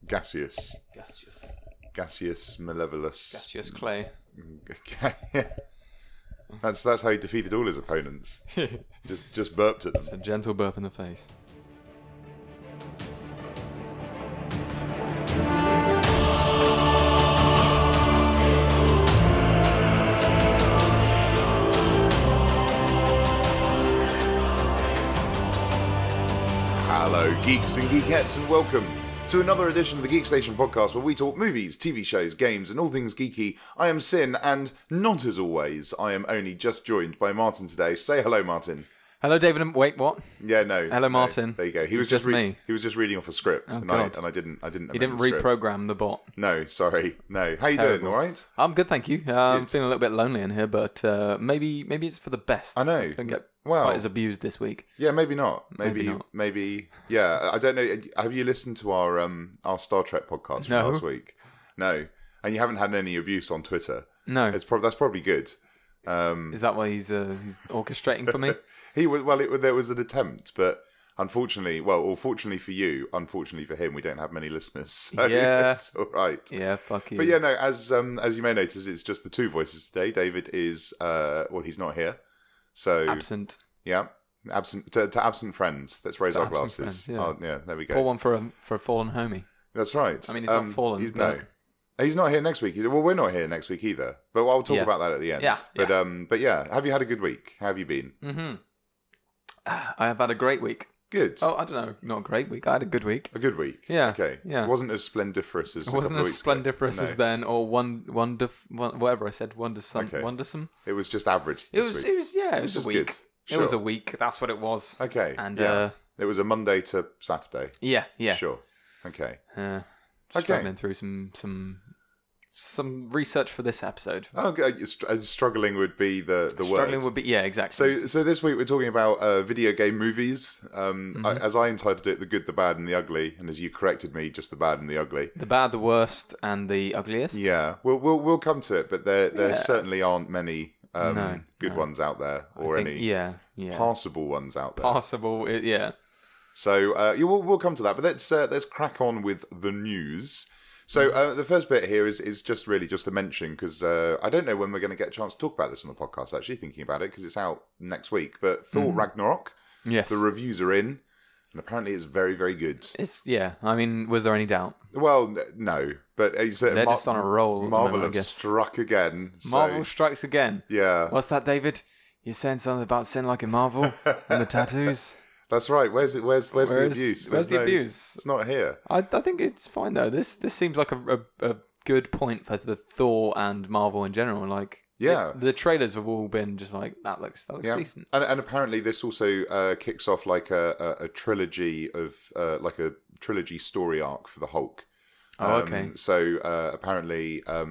Gaseous. Gaseous Malevolous. Gaseous clay. That's how he defeated all his opponents. just burped at them. It's a gentle burp in the face. Hello, geeks and geekettes, and welcome to another edition of the Geekstation podcast, where we talk movies, TV shows, games, and all things geeky. I am Sinn, and not as always, I am only just joined by Martin today. Say hello, Martin. Hello, David. Wait, what? Yeah, no. Hello, Martin. There you go. He was just me. He was just reading off a script, Oh, and God. I didn't. You didn't reprogram the bot. No, sorry, no. How you Terrible. doing? All right? I'm good, thank you. I'm feeling a little bit lonely in here, but maybe it's for the best. I know. I don't get Well, quite as abused this week. yeah, maybe not. Maybe not. Maybe. Yeah, I don't know. Have you listened to our Star Trek podcast from No. last week? No, and you haven't had any abuse on Twitter. No. That's probably good. Is that why he's orchestrating for me? There was an attempt, but unfortunately, or fortunately for you, unfortunately for him, we don't have many listeners. So Yeah. it's all right. Yeah, fuck you. But yeah, no. As you may notice, it's just the two voices today. David is he's not here, so Absent. yeah, absent to absent friends. Let's raise To our absent glasses. friends, yeah. Oh, yeah, there we go. Pour one for a fallen homie. That's right. I mean, he's not fallen, No, he's not here next week. Well, we're not here next week either. But I'll talk Yeah. about that at the end. Yeah, But yeah, have you had a good week? How have you been? Mm-hmm. I have had a great week. Good. Oh, I don't know. Not a great week. I had a good week. A good week. Yeah. Okay. Yeah. It wasn't as splendiferous as. It wasn't as splendiferous as then, or whatever I said, wondersome. Okay. Wondersome. It was just average. It was a just week. good. It was Sure. a week. That's what it was. Okay. And yeah. It was a Monday to Saturday. yeah. Sure. Okay. Struggling through some research for this episode. Okay. Struggling would be the word. Struggling would be exactly. So this week we're talking about video game movies. As I entitled it, The Good, the Bad, and the Ugly, and as you corrected me, just the bad and the ugly. The bad, the worst, and the ugliest. Yeah, we'll come to it, but there certainly aren't many good ones out there, or any passable ones out there. Passable, yeah. So we'll come to that, but let's crack on with the news. So the first bit here is just really just a mention, because I don't know when we're going to get a chance to talk about this on the podcast, actually, thinking about it, because it's out next week. But Thor Ragnarok, Yes. the reviews are in, and apparently it's very, very good. I mean, was there any doubt? Well, no, but They're just on a roll. Marvel I have guess. struck again. So, Marvel strikes again. yeah, What's that, David? You're saying something about Sin like in Marvel and the tattoos? that's right. Where's the abuse? Where's There's the no- abuse? It's not here. I think it's fine though. This seems like a good point for the Thor and Marvel in general. Like, Yeah. the trailers have all been just like that looks Yeah. decent. And apparently this also kicks off like a trilogy of like a trilogy story arc for the Hulk. Oh, okay. So apparently, I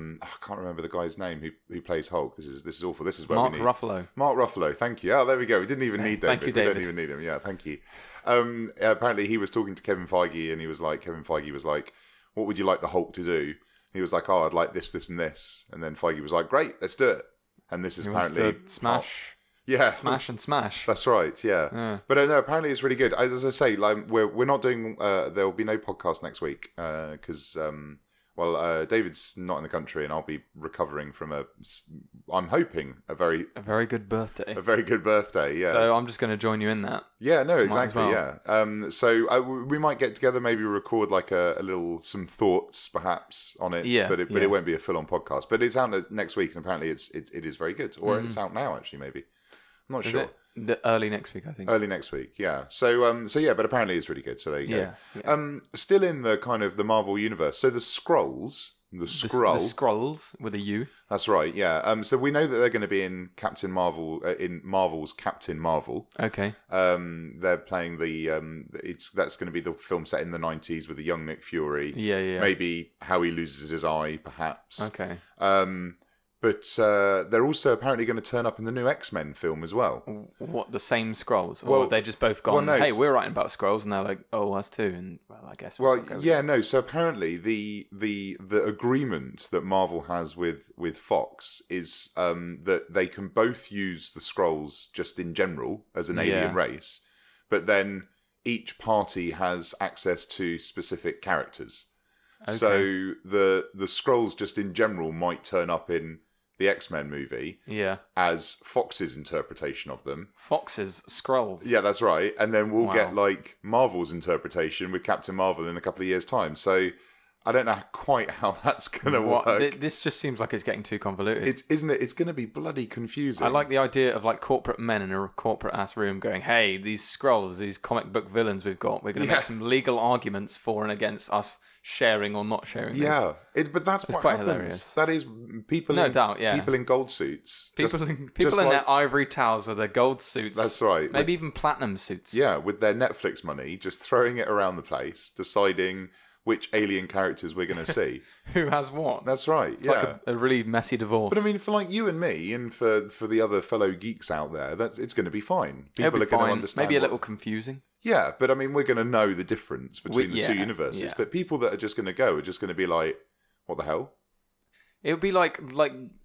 can't remember the guy's name who plays Hulk. This is awful. This is where Mark we need Ruffalo. Mark Ruffalo. Thank you. Oh, there we go. We didn't even need David. Thank you, We David. don't even need him. Yeah, thank you. Apparently he was talking to Kevin Feige, and Kevin Feige was like, "What would you like the Hulk to do?" He was like, "Oh, I'd like this, this, and this." And then Feige was like, "Great, let's do it." And this is He wants apparently to smash, yeah, smash and smash. That's right, yeah. Yeah. But no, apparently it's really good. As I say, like we're not doing. There will be no podcast next week because David's not in the country, and I'll be recovering from I'm hoping a very good birthday. very good birthday. Yeah. So I'm just going to join you in that. Yeah, no, as exactly. well. Yeah. So we might get together, maybe record like a little some thoughts perhaps on it. Yeah, But it yeah. won't be a full on podcast. But it's out next week, and apparently it is very good. Or it's out now actually, maybe. I'm not Is sure. it early next week? I think. Early next week, yeah. So yeah, but apparently it's really good. So there you go. Yeah. Still in the kind of the Marvel universe. So the Skrulls, the Skrulls with a U. That's right. Yeah. So we know that they're going to be in Captain Marvel, in Marvel's Captain Marvel. Okay. They're playing that's going to be the film set in the 90s with a young Nick Fury. Yeah. Maybe how he loses his eye, perhaps. Okay. But they're also apparently going to turn up in the new X-Men film as well. What, the same Skrulls? Or Well, have they just both gone, well, no, hey, we're writing about Skrulls, and they're like, oh, us too, and well, I guess. Well, go with yeah, it. no. So apparently, the agreement that Marvel has with Fox is that they can both use the Skrulls just in general as an alien race, but then each party has access to specific characters. So the Skrulls just in general might turn up in the X-Men movie as Fox's interpretation of them. Fox's Skrulls. Yeah, that's right. And then we'll get like Marvel's interpretation with Captain Marvel in a couple of years' time. So I don't know quite how that's going to work. This just seems like it's getting too convoluted. Isn't it? It's going to be bloody confusing. I like the idea of like corporate men in a corporate-ass room going, hey, these Skrulls, these comic book villains we're going to make some legal arguments for and against us sharing or not sharing this. Yeah, but that's what quite happens. Hilarious. That is people people in gold suits. People in their ivory towels with their gold suits. That's right. Maybe even platinum suits. Yeah, with their Netflix money, just throwing it around the place, deciding which alien characters we're going to see. Who has what? That's right. It's like a really messy divorce. But I mean, for like you and me, and for the other fellow geeks out there, it's going to be fine. People are going to understand. Maybe a little confusing. Yeah, but I mean, we're going to know the difference between the two universes. Yeah. But people that are just going to go are just going to be like, "What the hell?" It would be like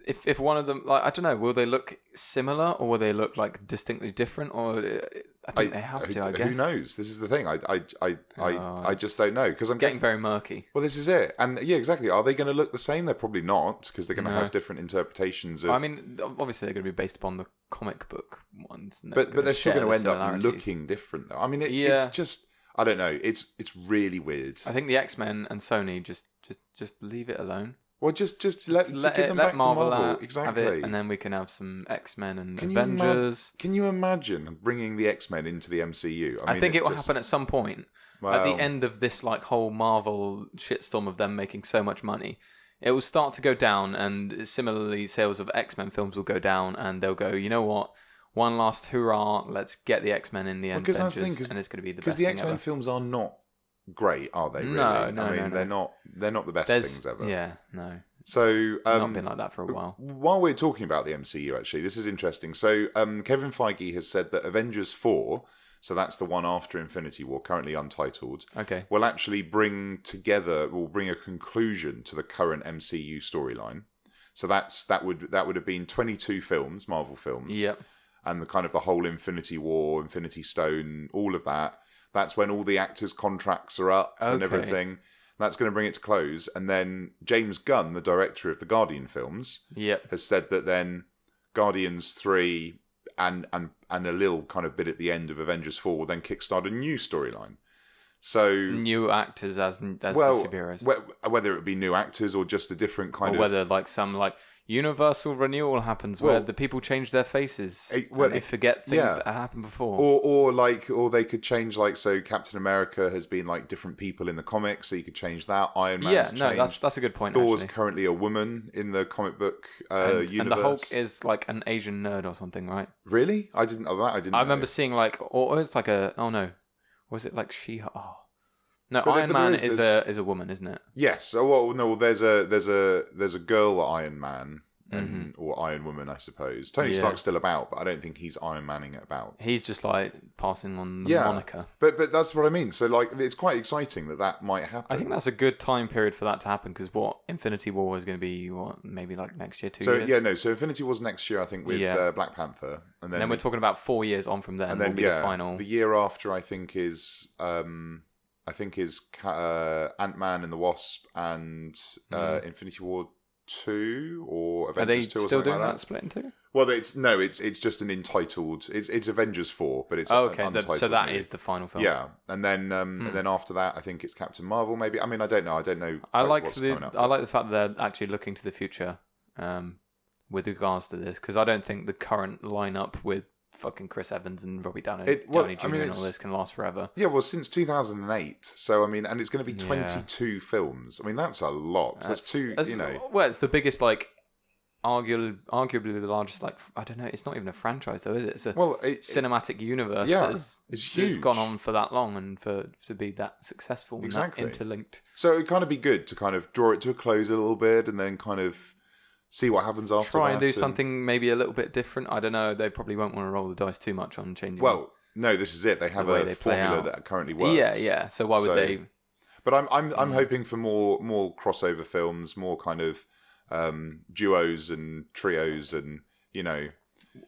if one of them, like, I don't know, will they look similar or will they look like distinctly different? Or I think they have to. I guess. Who knows? This is the thing. I just don't know because I'm getting very murky. Well, this is it, and yeah, exactly. Are they going to look the same? They're probably not because they're going to have different interpretations. Of... I mean, obviously they're going to be based upon the comic book ones, but they're still going to end up looking different, though. I mean, it's just. I don't know. It's really weird. I think the X-Men and Sony just leave it alone. Well, just let them back Marvel to Marvel. Exactly. Have it, and then we can have some X-Men and Avengers. Can you imagine bringing the X-Men into the MCU? I think it will happen at some point. At the end of this like whole Marvel shitstorm of them making so much money, it will start to go down, and similarly, sales of X-Men films will go down, and they'll go, you know what? One last hurrah! Let's get the X-Men in the Avengers, and it's going to be the best thing ever. Because the X-Men films are not great, are they? Really? No. I mean, they're not the best things ever. Yeah, no. So not been like that for a while. While we're talking about the MCU, actually, this is interesting. So Kevin Feige has said that Avengers 4, so that's the one after Infinity War, currently untitled, will actually bring a conclusion to the current MCU storyline. So that would have been 22 films, Marvel films. Yep. And the kind of the whole Infinity War, Infinity Stone, all of that. That's when all the actors' contracts are up and everything. That's going to bring it to close. And then James Gunn, the director of the Guardian films, has said that then Guardians 3 and a little kind of bit at the end of Avengers 4 will then kickstart a new storyline. So new actors as the superheroes. Whether it be new actors or just a different kind of... Or whether like some like universal renewal happens where the people change their faces and they forget things that happened before. Or they could change, like, so Captain America has been like different people in the comics, so you could change that. Iron Man's changed. That's a good point. Thor's actually currently a woman in the comic book universe. And the Hulk is like an Asian nerd or something, right? Really? I didn't know that. I remember seeing like, or it's like was it like No, Iron Man is a woman, isn't it? Yes. There's a girl Iron Man or Iron Woman, I suppose. Tony Stark's still about, but I don't think he's Iron Manning it about. He's just like passing on the moniker. But that's what I mean. So like, it's quite exciting that might happen. I think that's a good time period for that to happen because Infinity War is going to be maybe like next year, 2 years. So Infinity War's next year, I think, with Black Panther, and then we're talking about 4 years on from then. And then will be the final. The year after, I think is Ant-Man and the Wasp and Infinity War 2 or Avengers 2 or something like that. Are they still doing that split in two? Well, it's just an entitled... It's Avengers 4, but it's an untitled so that movie. is the final film. Yeah, and then after that, I think it's Captain Marvel, maybe. I mean, I don't know. I like the fact that they're actually looking to the future with regards to this, because I don't think the current lineup with fucking Chris Evans and Robbie Downey Jr. and all this can last forever. Yeah, well, since 2008. So, I mean, and it's going to be 22 films. I mean, that's a lot. That's two, Well, it's the biggest, like, arguably the largest, like, I don't know, it's not even a franchise, though, is it? It's a cinematic universe it's huge. It's gone on for that long and to be that successful and that interlinked. So it'd kind of be good to kind of draw it to a close a little bit and then kind of see what happens after that. Try and do something maybe a little bit different. I don't know. They probably won't want to roll the dice too much on changing. Well, no, this is it. They have a formula that currently works. Yeah. So why would they? But I'm hoping for more crossover films, more kind of duos and trios, and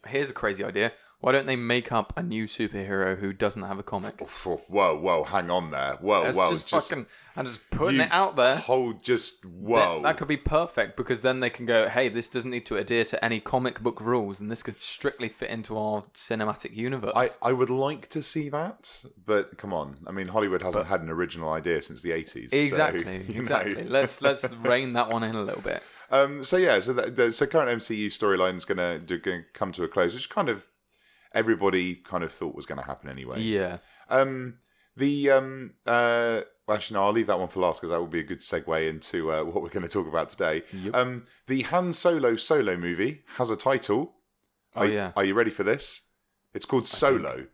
Here's a crazy idea. Why don't they make up a new superhero who doesn't have a comic? Whoa, hang on there. Whoa. I'm just putting it out there. Whoa. That could be perfect, because then they can go, hey, this doesn't need to adhere to any comic book rules, and this could strictly fit into our cinematic universe. I would like to see that, but come on. I mean, Hollywood hasn't had an original idea since the 80s. Exactly. Let's rein that one in a little bit. So current MCU storyline is going to come to a close, which kind of everybody kind of thought was going to happen anyway. Yeah. Actually, no, I'll leave that one for last, because that will be a good segue into what we're going to talk about today. Yep. The Han Solo movie has a title. Are you ready for this? It's called Solo.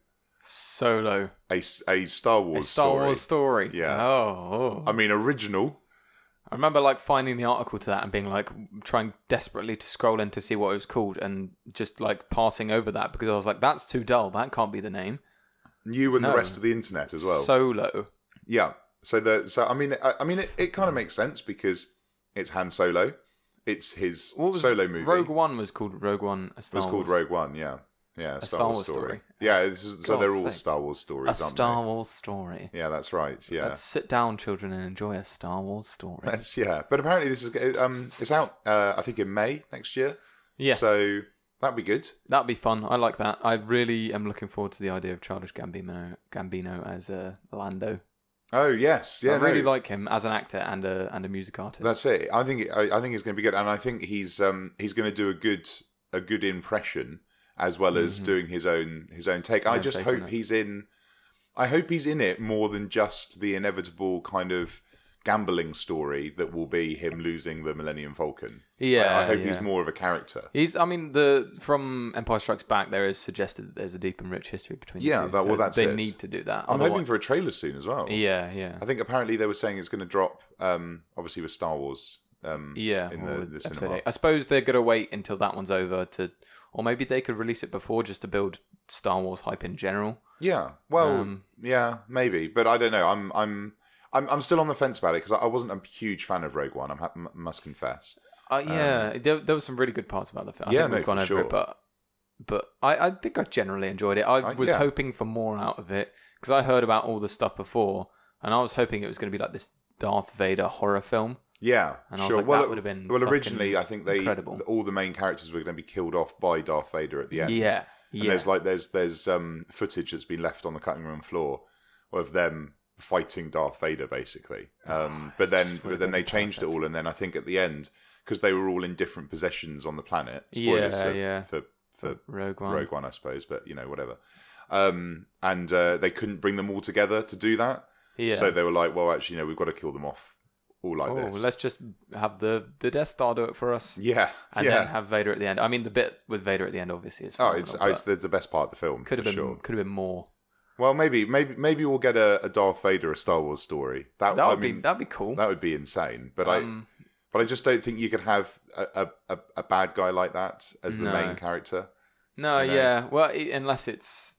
Solo. A Star Wars story. A Star Wars story. Yeah. Oh. I mean, original. I remember like finding the article to that and being like trying desperately to scroll in to see what it was called, and just like passing over that because I was like, that's too dull. That can't be the name. You and the rest of the internet as well. Solo. Yeah. It kind of makes sense because it's Han Solo. It's his solo movie. Rogue One was called Rogue One. It was called Rogue One. Yeah. A Star Wars story. Yeah, so they're all Star Wars stories, aren't they? A Star Wars story. Yeah, that's right. Yeah. Let's sit down, children, and enjoy a Star Wars story. But apparently this is it's out I think in May next year. Yeah. So that'd be good. That'd be fun. I like that. I really am looking forward to the idea of Childish Gambino as Lando. Oh yes, yeah. I really like him as an actor and a music artist. That's it. I think it's going to be good, and I think he's going to do a good impression, as well as doing his own take. I just hope he's in. I hope he's in it more than just the inevitable kind of gambling story that will be him losing the Millennium Falcon. Yeah, I hope he's more of a character. From Empire Strikes Back, there is suggested that there's a deep and rich history between the two. Well, that's they it. need to do that. I'm hoping for a trailer soon as well. Yeah. I think apparently they were saying it's going to drop, obviously with Star Wars. In the cinema. I suppose they're going to wait until that one's over or maybe they could release it before just to build Star Wars hype in general. Yeah. Well, yeah, maybe, but I don't know. I'm still on the fence about it because I wasn't a huge fan of Rogue One. I must confess. There were some really good parts about the film. I think we've gone over it, but I think I generally enjoyed it. I was hoping for more out of it because I heard about all the stuff before, and I was hoping it was going to be like this Darth Vader horror film. Yeah, and I was like, that would have been originally I think incredible. All the main characters were going to be killed off by Darth Vader at the end. Yeah. And there's footage that's been left on the cutting room floor of them fighting Darth Vader basically. But then they changed it all, and then I think at the end, because they were all in different possessions on the planet. Spoilers for Rogue One, I suppose, but whatever. And they couldn't bring them all together to do that. Yeah. So they were like, well, actually, we've got to kill them off. All like this. Let's just have the Death Star do it for us. Yeah, and then have Vader at the end. I mean, the bit with Vader at the end obviously is phenomenal, it's the best part of the film. Could have been more. Well, maybe we'll get a Darth Vader, a Star Wars story. That'd be cool. That would be insane. But I just don't think you could have a bad guy like that as the main character. No, yeah. Well, unless it's.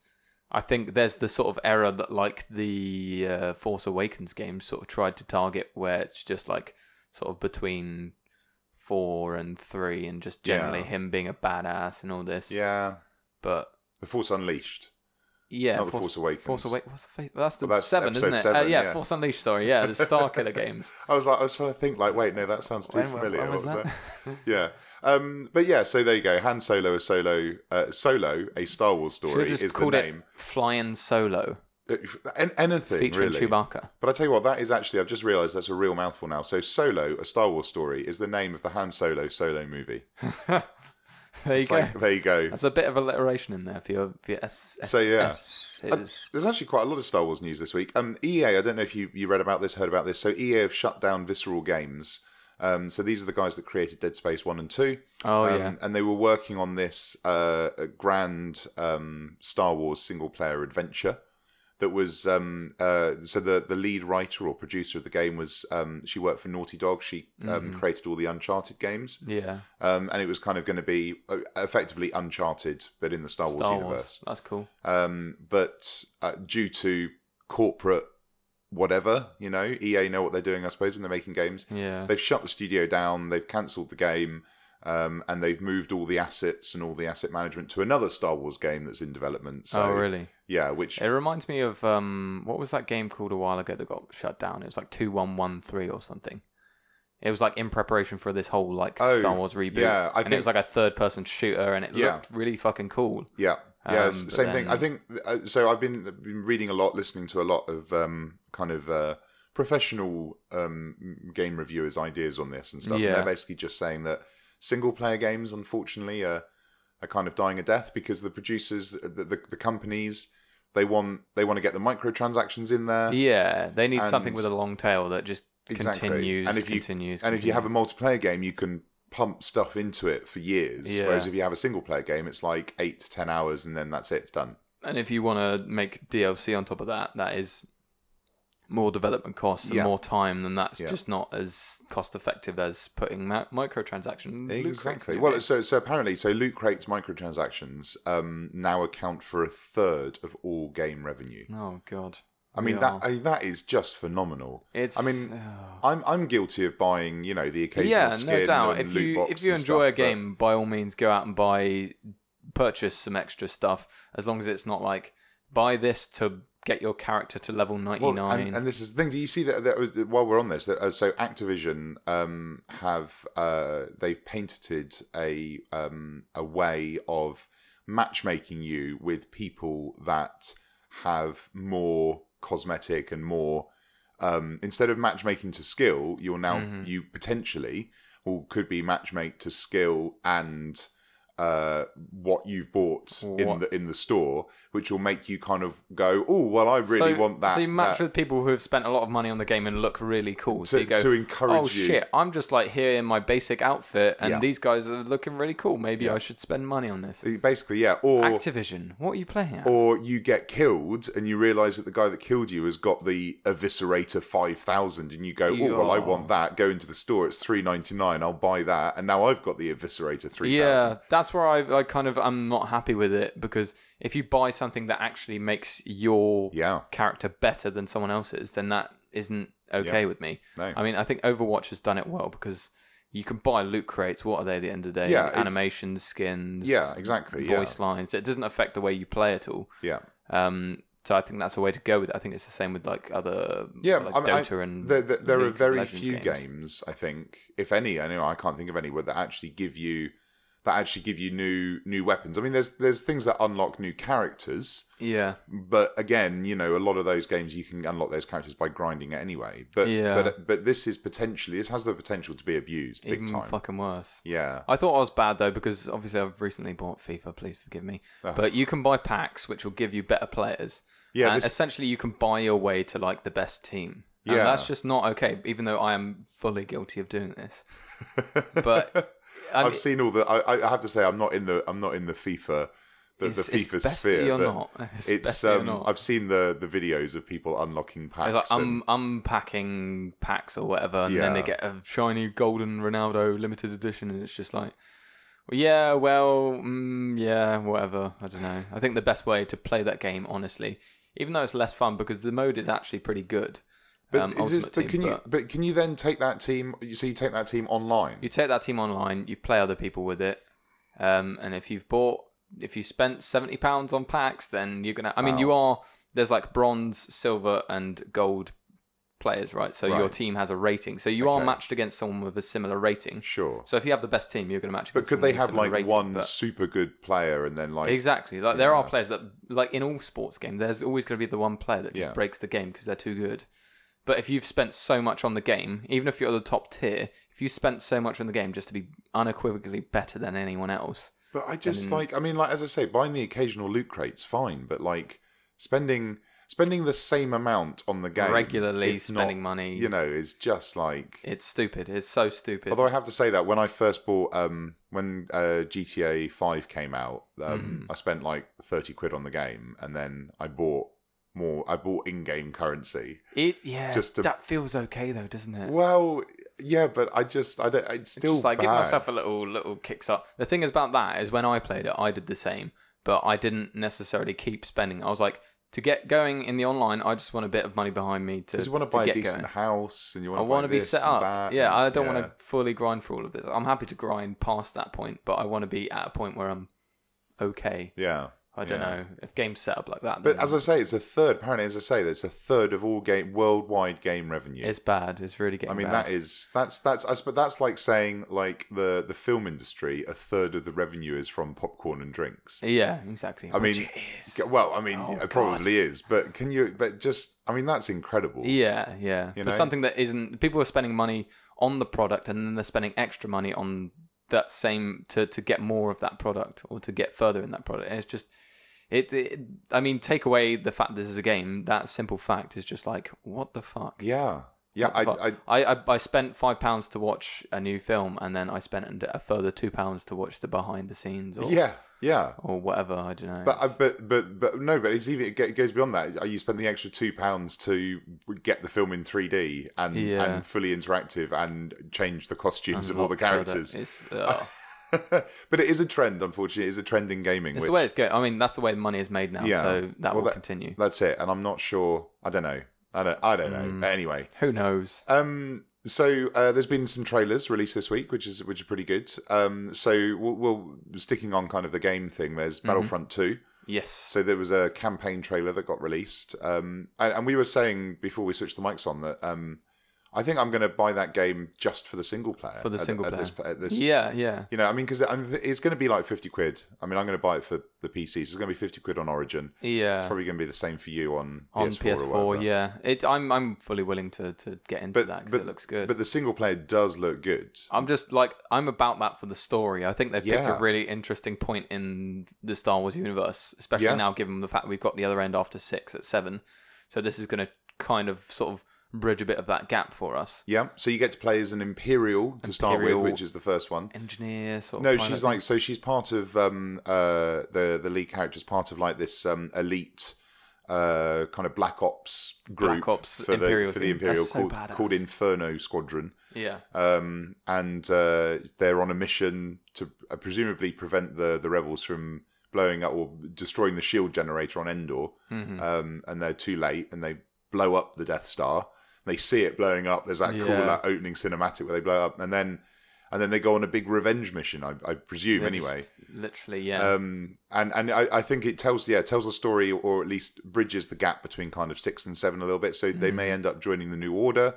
I think there's the sort of era that like the Force Awakens games sort of tried to target, where it's just like sort of between 4 and 3 and just generally him being a badass and all this. Yeah. But The Force Unleashed. Yeah. Not the Force Awakens. What's that's 7, isn't it? 7, Force Unleashed, sorry. Yeah, the Star Killer games. I was trying to think wait, no, that sounds too familiar. When was that? Yeah. But yeah, so there you go. Han Solo, Solo, a Star Wars story is the name. Flying Solo. Anything featuring really. Chewbacca. But I tell you what, that is actually, I've just realised that's a real mouthful now. So Solo, a Star Wars story, is the name of the Han Solo movie. There you go. There you go. That's a bit of alliteration in there for your So yeah, there's actually quite a lot of Star Wars news this week. EA, I don't know if you heard about this. So EA have shut down Visceral Games. So these are the guys that created Dead Space 1 and 2. Oh, yeah. And they were working on this grand Star Wars single-player adventure that was... so the lead writer or producer of the game was... she worked for Naughty Dog. She created all the Uncharted games. Yeah. And it was kind of going to be effectively Uncharted, but in the Star Wars universe. That's cool. But due to corporate... whatever, EA know what they're doing, I suppose, when they're making games. Yeah. They've shut the studio down, they've cancelled the game, and they've moved all the assets and all the asset management to another Star Wars game that's in development. So, oh, really? Yeah, which... It reminds me of, what was that game called a while ago that got shut down? It was like 2113 or something. It was like in preparation for this whole like Star Wars reboot. Yeah, it was like a third-person shooter, and it looked really fucking cool. Yeah, yeah, same thing. I think so. I've been reading a lot, listening to a lot of kind of professional game reviewers' ideas on this and stuff. Yeah. And they're basically just saying that single-player games, unfortunately, are kind of dying a death because the producers, the companies, they want to get the microtransactions in there. Yeah, they need something with a long tail that just continues. And if you have a multiplayer game, you can pump stuff into it for years. Yeah. Whereas if you have a single player game, it's like 8 to 10 hours and then that's it, it's done. And if you want to make DLC on top of that, that is more development costs and more time, then that's just not as cost effective as putting microtransactions. Exactly. Well, so apparently, loot crates microtransactions now account for 1/3 of all game revenue. Oh God. I mean that is just phenomenal. I'm guilty of buying, the occasional skin no doubt. And if you enjoy a game, by all means go out and purchase some extra stuff, as long as it's not like buy this to get your character to level 99. Well, and this is the thing. Do you see that while we're on this, so Activision they've patented a way of matchmaking you with people that have more cosmetic and more instead of matchmaking to skill, you potentially could be matchmake to skill and what you've bought in the store, which will make you kind of go, oh, well, I really want that. So you match with people who have spent a lot of money on the game and look really cool. So you go, to encourage you. Oh shit, I'm just like here in my basic outfit, and these guys are looking really cool. Maybe I should spend money on this. Basically, yeah. Or Activision, what are you playing at? Or you get killed, and you realise that the guy that killed you has got the Eviscerator 5000, and you go, oh, well, I want that. Go into the store, it's $3.99. I'll buy that, and now I've got the Eviscerator 3000. Yeah, that's where I kind of I'm not happy with it, because if you buy something that actually makes your character better than someone else's, then that isn't okay with me. No. I mean, I think Overwatch has done it well, because you can buy loot crates. What are they at the end of the day? Animations, skins. Yeah, exactly. Voice lines. It doesn't affect the way you play at all. Yeah. So I think that's a way to go with it. I think it's the same with like other Dota and there are very few games, I think, if any. I can't think of any that actually give you new weapons. I mean, there's things that unlock new characters. Yeah. But again, a lot of those games you can unlock those characters by grinding it anyway. But this has the potential to be abused big even time. Fucking worse. Yeah. I thought I was bad though, because obviously I've recently bought FIFA. Please forgive me. But you can buy packs which will give you better players. Yeah. And essentially you can buy your way to like the best team. And that's just not okay. Even though I am fully guilty of doing this. But. I've seen all the. I have to say, I'm not in the FIFA, the FIFA sphere. I've seen the videos of people unlocking packs. It's like unpacking packs or whatever, and then they get a shiny golden Ronaldo limited edition, and it's just like, whatever. I don't know. I think the best way to play that game, honestly, even though it's less fun, because the mode is actually pretty good. But can you then take that team? So you take that team online. You take that team online. You play other people with it, and if you spent £70 on packs, then you're gonna. I mean, there's like bronze, silver, and gold players, right? So your team has a rating. So you are matched against someone with a similar rating. Sure. So if you have the best team, you're going to match against someone with a similar rating. But could they have like one super good player and then like... Exactly. Like there are players that, like in all sports games, there's always going to be the one player that just breaks the game because they're too good. But if you've spent so much on the game, even if you're at the top tier, if you spent so much on the game just to be unequivocally better than anyone else... But I just as I say, buying the occasional loot crate's fine, but like spending the same amount on the game regularly, spending money, is just like, it's stupid. It's so stupid. Although I have to say that when I first bought when GTA 5 came out, I spent like 30 quid on the game, and then I bought in-game currency. That feels okay though, doesn't it? Well, yeah, but it's still just like bad. Give myself a little kicks up. The thing is about that is when I played it, I did the same, but I didn't necessarily keep spending. I was like, to get going in the online, I just want a bit of money behind me to. Because you want to buy a decent house, and you want to be set up. I don't want to fully grind for all of this. I'm happy to grind past that point, but I want to be at a point where I'm okay. Yeah. I don't know if games set up like that. But as I say, it's a third. Apparently, as I say, it's a third of all worldwide game revenue. It's bad. It's really getting bad. That's like saying like the film industry, a third of the revenue is from popcorn and drinks. Yeah, exactly. It probably is. But that's incredible. Yeah. For something that isn't, people are spending money on the product and then they're spending extra money on that same to get more of that product or to get further in that product. And it's just. Take away the fact this is a game. That simple fact is just like, what the fuck? Yeah. I spent £5 to watch a new film, and then I spent a further £2 to watch the behind the scenes. Or whatever. I don't know. But it goes beyond that. You spend the extra £2 to get the film in 3D and fully interactive and change the costumes of all the characters. But it is a trend, unfortunately. It is a trend in gaming. It's the way it's going. I mean, that's the way money is made now, so that will continue. That's it. And I'm not sure. I don't know. I don't know. But anyway. Who knows? So there's been some trailers released this week, which is pretty good. So we'll sticking on kind of the game thing. There's Battlefront 2. Yes. So there was a campaign trailer that got released. And we were saying before we switched the mics on that I think I'm going to buy that game just for the single player. For the single player. At this, yeah. You know, I mean, because it's going to be like 50 quid. I mean, I'm going to buy it for the PC, so it's going to be 50 quid on Origin. Yeah. It's probably going to be the same for you on PS4 or whatever. Yeah. I'm fully willing to get into that because it looks good. But the single player does look good. I'm about that for the story. I think they've picked a really interesting point in the Star Wars universe, especially now given the fact we've got the other end after 6 at 7. So this is going to kind of sort of bridge a bit of that gap for us. Yeah, so you get to play as an Imperial start with, which is the first one. Engineer sort of. No, she's part of the lead character's part of like this elite kind of Black Ops group for the Imperial called Inferno Squadron. Yeah. And they're on a mission to presumably prevent the rebels from blowing up or destroying the shield generator on Endor. Mm-hmm. And they're too late, and they blow up the Death Star. They see it blowing up. There's that cool opening cinematic where they blow up, and then they go on a big revenge mission. I presume anyway. Literally, yeah. And I think it tells a story, or at least bridges the gap between kind of 6 and 7 a little bit. So they may end up joining the New Order.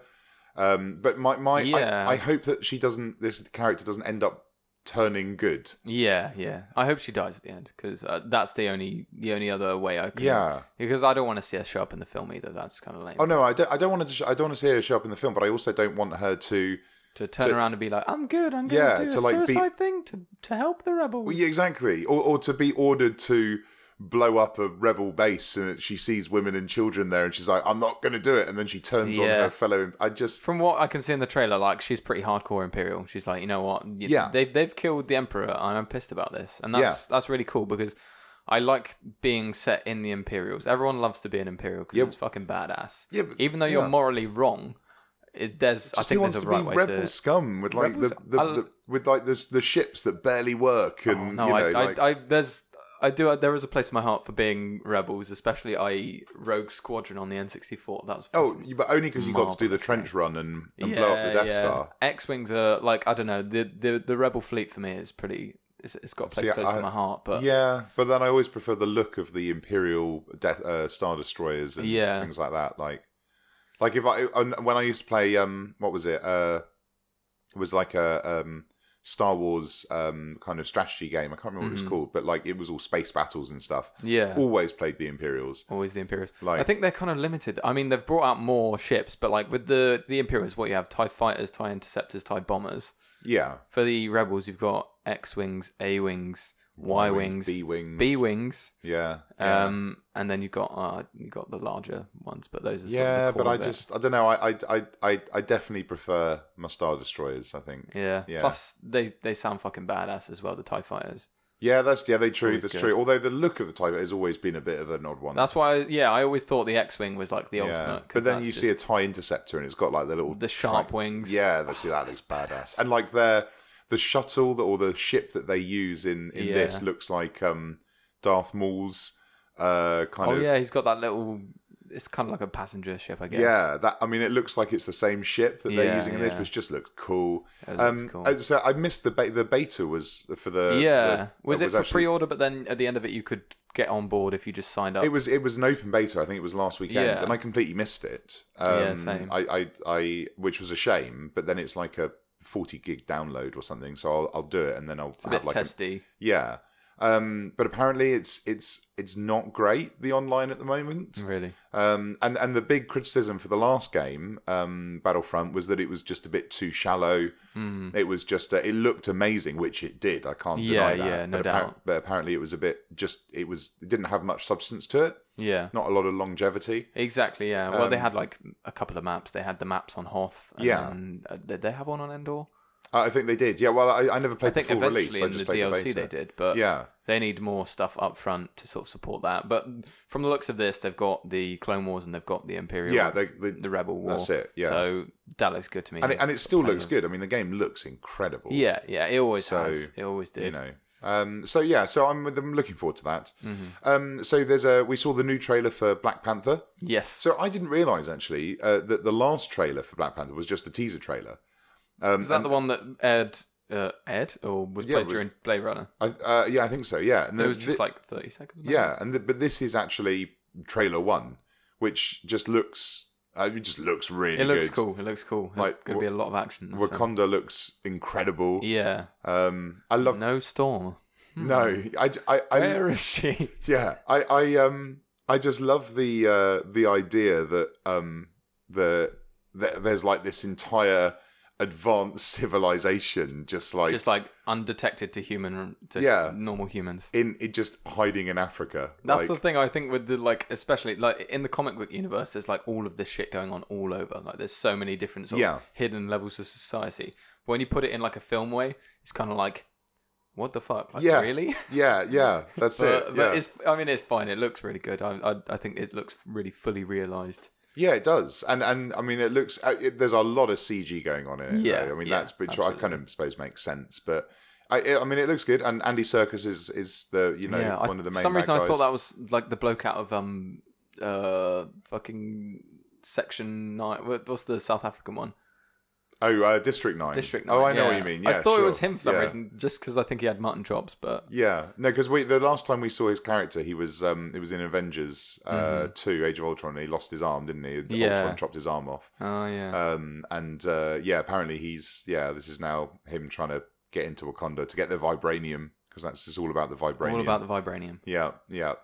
But I hope that this character doesn't end up turning good. Yeah. I hope she dies at the end, because that's the only other way I can. Yeah. Because I don't want to see her show up in the film either. That's kind of lame. Oh no, I don't want to see her show up in the film, but I also don't want her to turn around and be like, I'm good. I'm going to do a suicide thing to help the rebels. Well, yeah, exactly. Or to be ordered to blow up a rebel base, and she sees women and children there, and she's like, I'm not going to do it, and then she turns on her fellow. From what I can see in the trailer, like, she's pretty hardcore Imperial. She's like, you know what? They've killed the Emperor, and I'm pissed about this, and that's really cool, because I like being set in the Imperials. Everyone loves to be an Imperial because it's fucking badass. Yeah, but, even though you're morally wrong. I think there's a right way to rebel scum with like the ships that barely work, and there is a place in my heart for being rebels, especially Rogue Squadron on the N64. That's but only because you got to do the trench run and blow up the Death Star. X-wings are like, I don't know, the rebel fleet for me is pretty. It's got a place close to my heart, but but then I always prefer the look of the Imperial Star Destroyers and things like that. Like when I used to play what was it? It was like a Star Wars kind of strategy game. I can't remember what it was called, but like it was all space battles and stuff. Yeah. Always played the Imperials. Always the Imperials. I think they're kind of limited. I mean, they've brought out more ships, but like with the Imperials, what you have, TIE fighters, TIE interceptors, TIE bombers. Yeah. For the rebels, you've got X-wings, A-wings, Y-wings, B-wings. Yeah. And then you've got the larger ones, but those are sort of the core but I don't know. I definitely prefer my Star Destroyers, I think. Yeah. Plus they sound fucking badass as well, the TIE fighters. Yeah, that's true. Although the look of the TIE has always been a bit of an odd one. That's why I always thought the X-wing was like the ultimate. But then you see a TIE interceptor and it's got like the sharp wings. Yeah, that is badass. And like the shuttle or the ship that they use in this looks like Darth Maul's kind of. Yeah, he's got that little. It's kind of like a passenger ship, I guess. Yeah, it looks like it's the same ship that they're using in this, which just looks cool. It looks cool. So I missed the beta was for the. Yeah, was it for pre-order? But then at the end of it, you could get on board if you just signed up. It was an open beta. I think it was last weekend, and I completely missed it. Same. I which was a shame. But then it's like a 40 gig download or something, so I'll do it, and then I'll have a bit testy. Yeah. But apparently it's not great, the online at the moment. Really. And the big criticism for the last game, Battlefront, was that it was just a bit too shallow. It was just it looked amazing, which it did. I can't deny that. Yeah, no doubt. But apparently it was a bit it didn't have much substance to it. Yeah. Not a lot of longevity. Exactly, yeah. Well, they had like a couple of maps. They had the maps on Hoth. And did they have one on Endor? I think they did. Yeah, well, I never played the full release. I think eventually in the DLC they did, but they need more stuff up front to sort of support that. But from the looks of this, they've got the Clone Wars and they've got the Imperial, the Rebel War. That's it, yeah. So that looks good to me. And it still looks good. I mean, the game looks incredible. Yeah, it always has. It always did. You know. So I'm looking forward to that. So we saw the new trailer for Black Panther. Yes. So I didn't realise actually that the last trailer for Black Panther was just a teaser trailer. Is that the one that aired or was played during Blade Runner? I think so. Yeah, and it was just like 30 seconds. Maybe? Yeah, but this is actually trailer 1, which just looks. It just looks really good. It looks cool. There's going to be a lot of action. Wakanda looks incredible. Yeah. I love. No Storm. No, Where is she? Yeah, I just love the idea that there's like this entire advanced civilization just like undetected to normal humans in just hiding in Africa. That's the thing I think with the especially in the comic book universe, there's like all of this shit going on all over. Like there's so many different sort of hidden levels of society. But when you put it in like a film way, it's kind of like, what the fuck? Like, really? Yeah, that's it. But it's fine. It looks really good. I think it looks really fully realised. Yeah, it does, and I mean, it looks. There's a lot of CG going on in it. Yeah, though. I mean, that's which I kind of suppose makes sense, but I mean, it looks good. And Andy Serkis is the one of the main. For some reason, I thought that was like the bloke out of fucking Section 9. What's the South African one? Oh, District 9. District 9. Oh, I know what you mean. Yeah, I thought it was him for some reason, just because I think he had mutton chops. But no, because the last time we saw his character, it was in Avengers 2, Age of Ultron, and he lost his arm, didn't he? Ultron chopped his arm off. Oh yeah. Apparently this is now him trying to get into Wakanda to get the vibranium, because it's all about the vibranium. All about the vibranium. Yeah.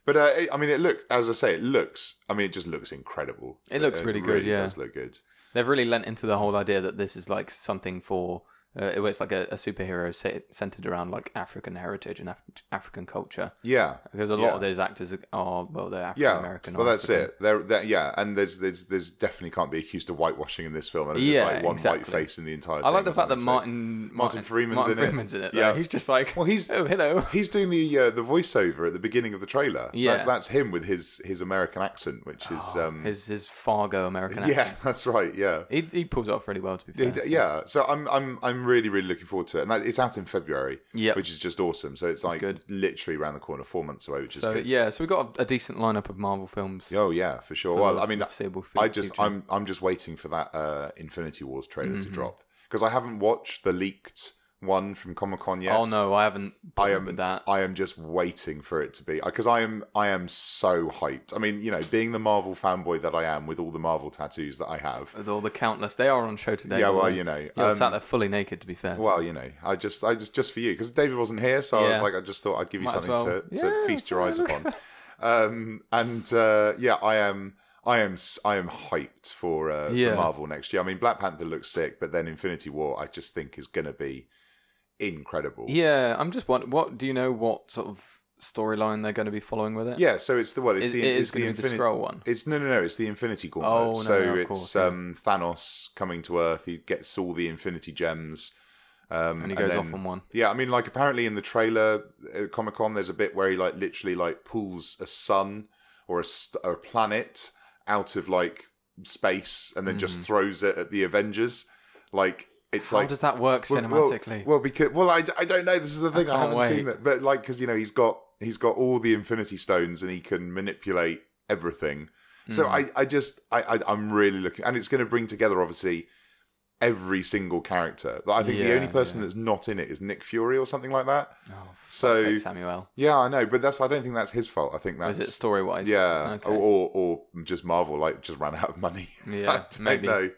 But I mean, it just looks incredible. It looks really good. It does look good. They've really lent into the whole idea that this is like something for it's like a superhero centered around like African heritage and African culture. Yeah, because a lot of those actors they're African American. Well, that's it. They're and there's definitely can't be accused of whitewashing in this film. And there's like one white face in the entire thing. I like the fact that Martin Freeman's in it. Though. He's just like, hello. He's doing the voiceover at the beginning of the trailer. Yeah, that's him with his American accent, which is his Fargo American accent. Yeah, that's right. Yeah, he pulls it off really well, to be fair. Yeah, so I'm really looking forward to it, and it's out in February, which is just awesome. So it's like literally around the corner, 4 months away, which is good. Yeah, so we've got a decent lineup of Marvel films. Oh yeah, for sure. Well, I mean, I'm just waiting for that Infinity Wars trailer to drop, because I haven't watched the leaked one from Comic-Con yet. Oh no, I haven't. With that. I am just waiting for it to be, because I am so hyped. I mean, being the Marvel fanboy that I am, with all the Marvel tattoos that I have, with all the countless, they are on show today. Yeah, well, you're sat there fully naked, to be fair. Well, I just for you, because David wasn't here, so I was like, I just thought I'd give you something to feast your eyes upon. I am hyped for Marvel next year. I mean, Black Panther looks sick, but then Infinity War, I just think is going to be incredible. Yeah, I'm just wondering, what do you know what sort of storyline they're going to be following with it? Yeah, so it's the Skrull one. It's it's the Infinity Gauntlet. Thanos coming to Earth. He gets all the Infinity Gems. And he goes off on one. Yeah, I mean, like, apparently in the trailer at Comic-Con, there's a bit where he literally pulls a sun or a planet out of space and then just throws it at the Avengers. How does that work cinematically? Because I don't know. This is the thing. I haven't seen that, but because he's got all the Infinity Stones and he can manipulate everything. So I'm really looking, and it's going to bring together obviously every single character. I think the only person that's not in it is Nick Fury or something like that. Oh, so Samuel. Yeah, I know, but I don't think that's his fault. I think that's... Is it story-wise? Yeah, okay. or just Marvel just ran out of money. Yeah, maybe. Know.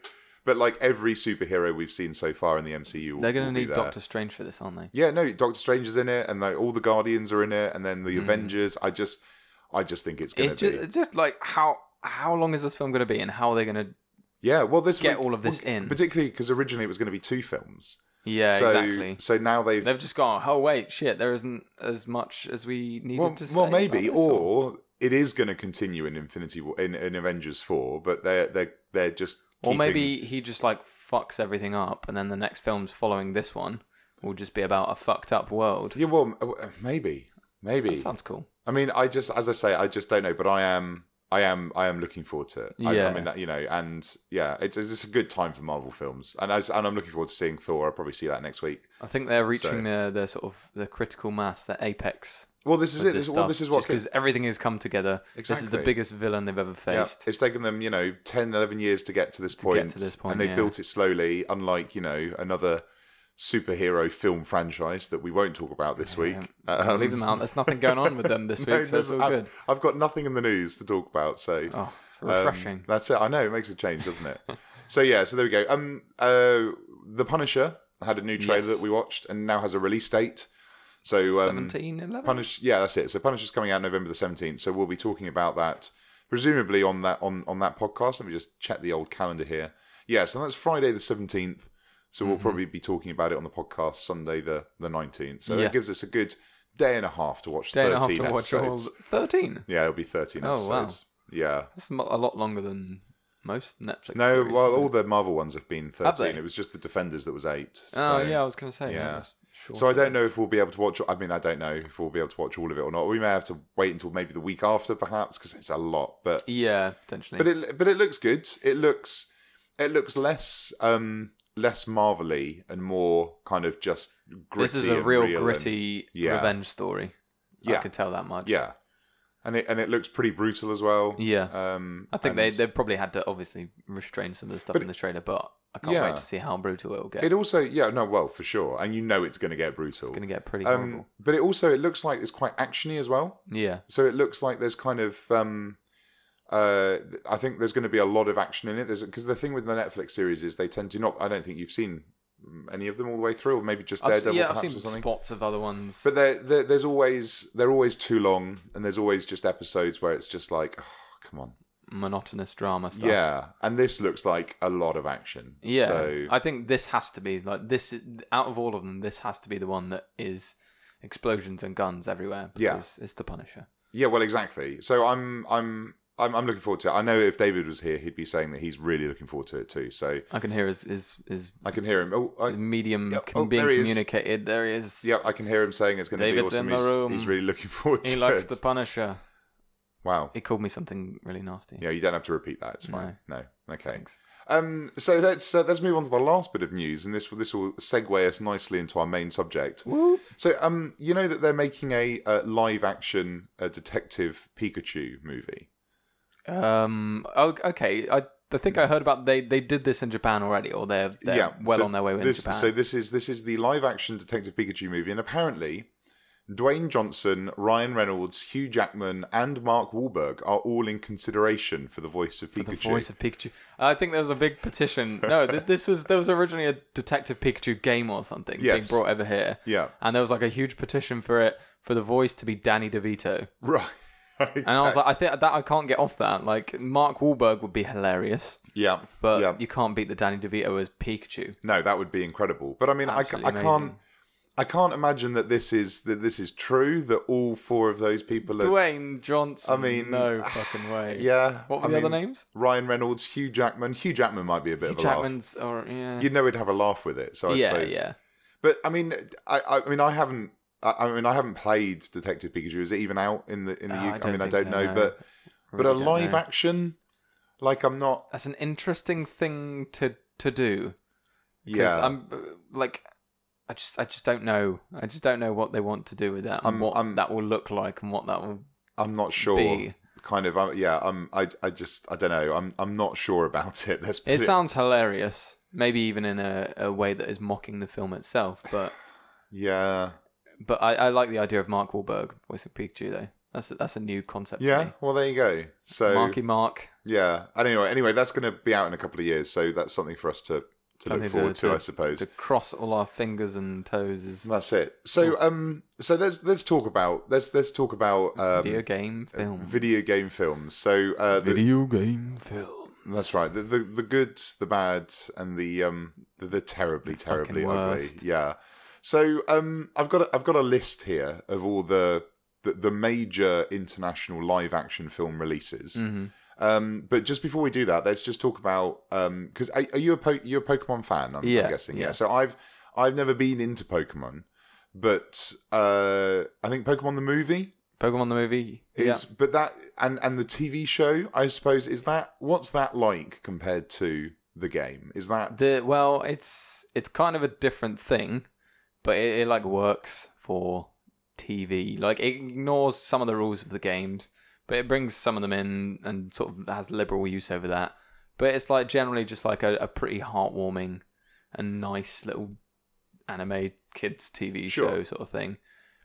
But like every superhero we've seen so far in the MCU, they're going to need Doctor Strange for this, aren't they? Yeah, no, Doctor Strange is in it, and like all the Guardians are in it, and then the Avengers. I just think it's going to be... It's just like how long is this film going to be, and how are they going to... Yeah, well, all of this in, particularly because originally it was going to be 2 films. Yeah, exactly. So now they've just gone. Oh wait, shit! There isn't as much as we needed to say. Well, maybe, or it is going to continue in Infinity War, in Avengers 4, but they're just. Or maybe he just like fucks everything up, and then the next films following this one will just be about a fucked up world. Yeah, well, maybe. That sounds cool. I mean, as I say, I just don't know, but I am looking forward to it. Yeah. I mean, and yeah, it's a good time for Marvel films, and I'm looking forward to seeing Thor. I'll probably see that next week. I think they're reaching their sort of the critical mass, their apex. Well, this is it. This is what, because everything has come together. Exactly. This is the biggest villain they've ever faced. Yeah. It's taken them 10, 11 years to get to this point, and they've built it slowly. Unlike another superhero film franchise that we won't talk about this week. Leave them out. There's nothing going on with them this week, so it's all good. I've got nothing in the news to talk about, so it's refreshing. That's it. I know, it makes a change, doesn't it? So there we go. The Punisher had a new trailer that we watched, and now has a release date. So 17/11. Yeah, that's it. So Punisher's coming out November the 17th. So we'll be talking about that presumably on that podcast. Let me just check the old calendar here. Yeah, so that's Friday the 17th. So we'll probably be talking about it on the podcast Sunday the 19th. So that gives us a good day and a half to watch 13 episodes. 13? Yeah, it'll be 13 episodes. Wow. Yeah. That's a lot longer than most Netflix series. Well, all the Marvel ones have been 13. It was just the Defenders that was 8. Oh, yeah, I was going to say. Yeah. So I don't know if we'll be able to watch... I mean, I don't know if we'll be able to watch all of it or not. We may have to wait until maybe the week after, perhaps, because it's a lot. But yeah, potentially. But it looks good. It looks less... less Marvel-y and more kind of just gritty. This is a real gritty revenge story. I can tell that much. Yeah, and it looks pretty brutal as well. Yeah, I think they probably had to obviously restrain some of the stuff in the trailer, but I can't wait to see how brutal it will get. It also, for sure, and it's going to get brutal. It's going to get pretty horrible. But it looks like it's quite actiony as well. Yeah. So it looks like there's kind of. I think there's going to be a lot of action in it. Because the thing with the Netflix series is they tend to not. I don't think you've seen any of them all the way through, or maybe just Daredevil. Yeah, I've seen spots of other ones. But they're always too long, and there's always just episodes where it's just like, oh, come on, monotonous drama stuff. Yeah, and this looks like a lot of action. Yeah, so... I think this has to be like this. Out of all of them, this has to be the one that is explosions and guns everywhere. Because it's the Punisher. Yeah, well, exactly. So I'm looking forward to it. I know if David was here, he'd be saying that he's really looking forward to it too. So I can hear his I can hear him. Medium being communicated. There he is. Yeah, I can hear him saying it's going to be awesome. In the room. He's really looking forward to it. He likes the Punisher. Wow. He called me something really nasty. Yeah, you don't have to repeat that. It's fine. No. Okay. Thanks. So let's move on to the last bit of news, and this will segue us nicely into our main subject. Woo. So you know that they're making a live action Detective Pikachu movie. Okay. I think I heard about they did this in Japan already, or they're on their way in Japan. So this is the live action Detective Pikachu movie, and apparently Dwayne Johnson, Ryan Reynolds, Hugh Jackman, and Mark Wahlberg are all in consideration for the voice of Pikachu. The voice of Pikachu. I think there was a big petition. No, there was originally a Detective Pikachu game or something being brought over here. Yeah, and there was like a huge petition for the voice to be Danny DeVito. Right. Okay. And I was like, I think that I can't get off that. Like, Mark Wahlberg would be hilarious. Yeah. But you can't beat the Danny DeVito as Pikachu. No, that would be incredible. But I mean, I can't imagine that this is true, that all 4 of those people are... Dwayne Johnson. I mean... No fucking way. Yeah. What were the other names? Ryan Reynolds, Hugh Jackman. Hugh Jackman might be a bit of a laugh. You'd know he'd have a laugh with it, so I suppose. Yeah. But, I mean, I haven't played Detective Pikachu. Is it even out in the UK? I don't know. No. But a live action, like, I'm not... That's an interesting thing to do. Yeah. I'm like... I just don't know. I just don't know what they want to do with that and what that will look like and what that will. I'm not sure. Be. Kind of. I don't know. I'm not sure about it. It sounds hilarious. Maybe even in a way that is mocking the film itself, but yeah. But I like the idea of Mark Wahlberg voicing Pikachu though. That's a new concept. To me. Well, there you go. So Marky Mark. Yeah. Anyway, that's going to be out in a couple of years, so that's something for us to look forward to, I suppose. To cross all our fingers and toes is. That's it. So let's talk about video game films. Video game films. So video game film. That's right. The good, the bad, and the terribly ugly. Worst. Yeah. So I've got a list here of all the major international live action film releases. Mm-hmm. But just before we do that, let's just talk about because are you a Pokemon fan? I'm guessing. Yeah. So I've never been into Pokemon, but I think Pokemon the movie. Pokemon the movie is, but that and the TV show, I suppose, what's that like compared to the game? Is that it's kind of a different thing, but it like works for TV. Like it ignores some of the rules of the games, but it brings some of them in and sort of has liberal use over that. But it's like generally just like a pretty heartwarming and nice little anime kids TV show sort of thing.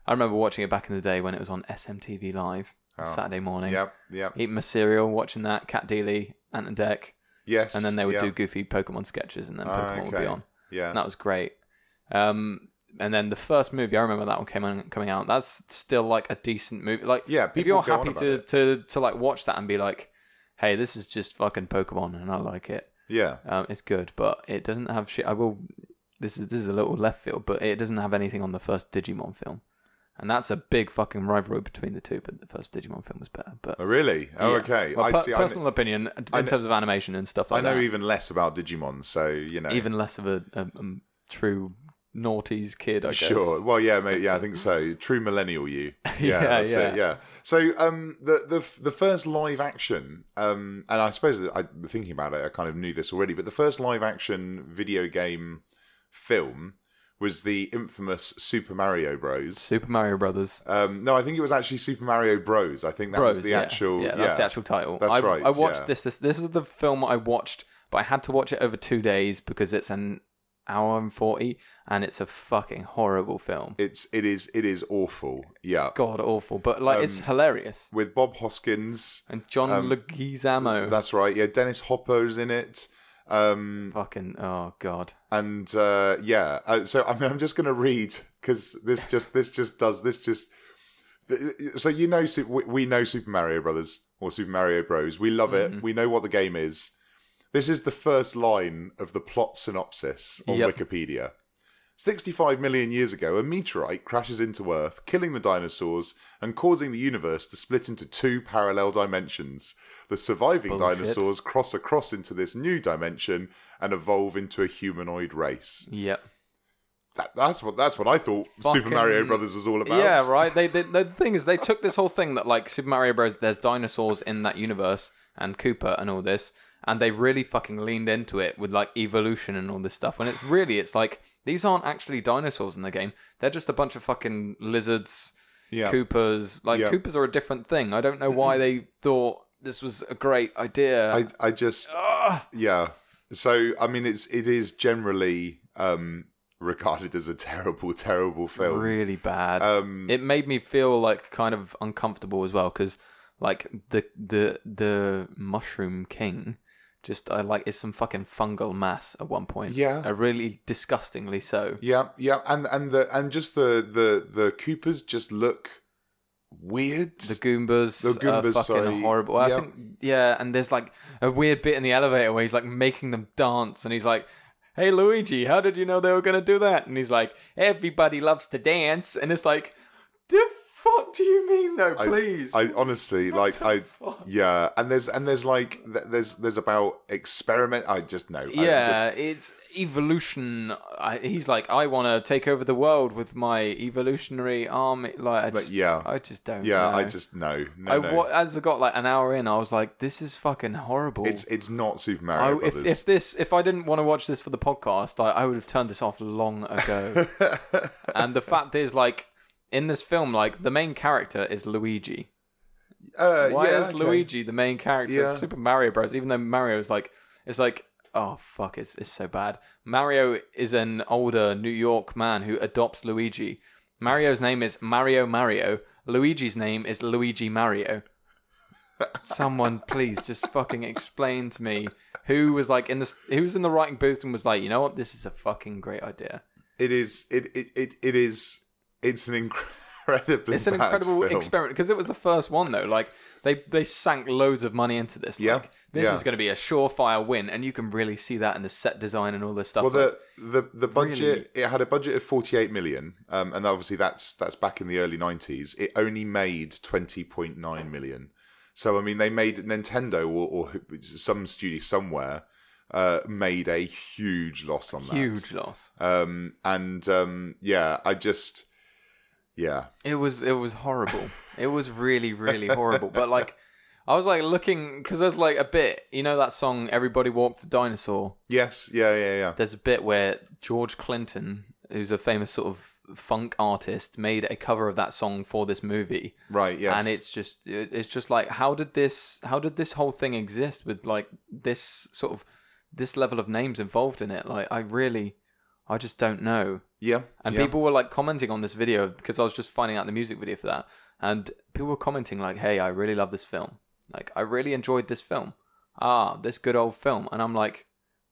I remember watching it back in the day when it was on SMTV Live Saturday morning. Yep. Eating my cereal, watching that, Cat Deely, Ant and Dec. Yes. And then they would do goofy Pokemon sketches, and then Pokemon would be on. Yeah. And that was great. And then the first movie, I remember that one coming out. That's still like a decent movie. Like, if you're happy to like watch that and be like, hey, this is just fucking Pokemon, and I like it. Yeah. It's good, but it doesn't have shit. This is a little left field, but it doesn't have anything on the first Digimon film. And that's a big fucking rivalry between the two, but the first Digimon film was better. But really? Oh, yeah. Okay. Well, personal opinion in terms of animation and stuff like that. I know even less about Digimon, so, you know. Even less of a true noughties kid, I guess. Sure. Well, yeah, mate, yeah, I think so. True millennial you. Yeah, that's it, yeah. So, the first live action, and I suppose that I'm thinking about it, I kind of knew this already, but the first live action video game film was the infamous Super Mario Bros. Super Mario Brothers. No, I think it was actually Super Mario Bros. I think that was the actual... Yeah, that's the actual title. That's right. I watched this. This is the film I watched, but I had to watch it over 2 days because it's an hour and 40, and it's a fucking horrible film. It is awful. Yeah. God awful, but like it's hilarious. With Bob Hoskins and John Leguizamo. That's right. Yeah, Dennis Hopper's in it. Fucking oh god. And so I mean, I'm just gonna read because so you know, we know Super Mario Brothers or Super Mario Bros. We love it. We know what the game is. This is the first line of the plot synopsis on Wikipedia. 65 million years ago, a meteorite crashes into Earth, killing the dinosaurs and causing the universe to split into 2 parallel dimensions. The surviving dinosaurs cross across into this new dimension and evolve into a humanoid race. Yep. That's what I thought Super Mario Brothers was all about. Yeah, right. The thing is, they took this whole thing that like Super Mario Bros. There's dinosaurs in that universe and Koopa and all this, and they really fucking leaned into it with like evolution and all this stuff. When it's like these aren't actually dinosaurs in the game; they're just a bunch of fucking lizards. Yeah. Koopas. Like Koopas are a different thing. I don't know why they thought this was a great idea. I just So I mean, it is generally regarded as a terrible film. Really bad. It made me feel like kind of uncomfortable as well because like the Mushroom King just is some fucking fungal mass at one point. Yeah. Really disgustingly so. Yeah. And just the Koopas just look weird. The Goombas are fucking horrible. I think, and there's like a weird bit in the elevator where he's like making them dance and he's like, hey Luigi, how did you know they were going to do that? And he's like, everybody loves to dance. And it's like, the fuck do you mean though? Please. I honestly yeah, and there's like there's about experiment. I just know. Yeah, it's evolution. He's like, I want to take over the world with my evolutionary army. Like, I just don't. Yeah, know. I just no. As I got like an hour in, I was like, this is fucking horrible. It's not Super Mario Brothers. If I didn't want to watch this for the podcast, I would have turned this off long ago. And the fact is, like, in this film, like, the main character is Luigi. Why is Luigi the main character of Super Mario Bros? Even though Mario is like, it's like, oh fuck, it's so bad. Mario is an older New York man who adopts Luigi. Mario's name is Mario. Luigi's name is Luigi Mario. Someone please just fucking explain to me who was like in the writing booth and was like, you know what, this is a fucking great idea. It is. It's an incredible experiment because it was the first one though. Like they sank loads of money into this. Like, this is going to be a surefire win, and you can really see that in the set design and all this stuff. Well, the budget, it had a budget of 48 million, and obviously that's back in the early 90s. It only made 20.9 million. So I mean, they made Nintendo or some studio somewhere made a huge loss on that. Huge loss. Yeah. It was horrible. It was really, really horrible. But like, I was like looking, because there's like a bit, you know that song Everybody Walked the Dinosaur? Yes. Yeah. There's a bit where George Clinton, who's a famous sort of funk artist, made a cover of that song for this movie. Right, yes. And it's just like, how did this whole thing exist with like this level of names involved in it? Like, I just don't know. Yeah. And people were like commenting on this video because I was just finding out the music video for that. And people were commenting like, hey, I really love this film. Like, I really enjoyed this film. This good old film. And I'm like,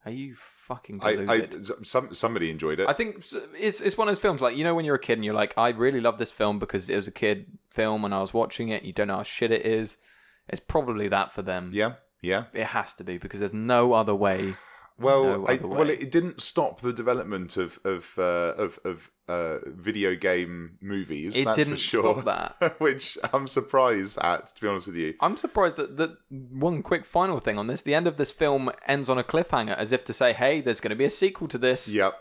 are you fucking deluded? Somebody enjoyed it. I think it's one of those films, like, you know, when you're a kid and you're like, I really love this film because it was a kid film and I was watching it and you don't know how shit it is. It's probably that for them. Yeah. It has to be because there's no other way. Well, it didn't stop the development of video game movies. It didn't stop that, which I'm surprised at. To be honest with you, I'm surprised that one quick final thing on this: the end of this film ends on a cliffhanger, as if to say, "Hey, there's going to be a sequel to this." Yep.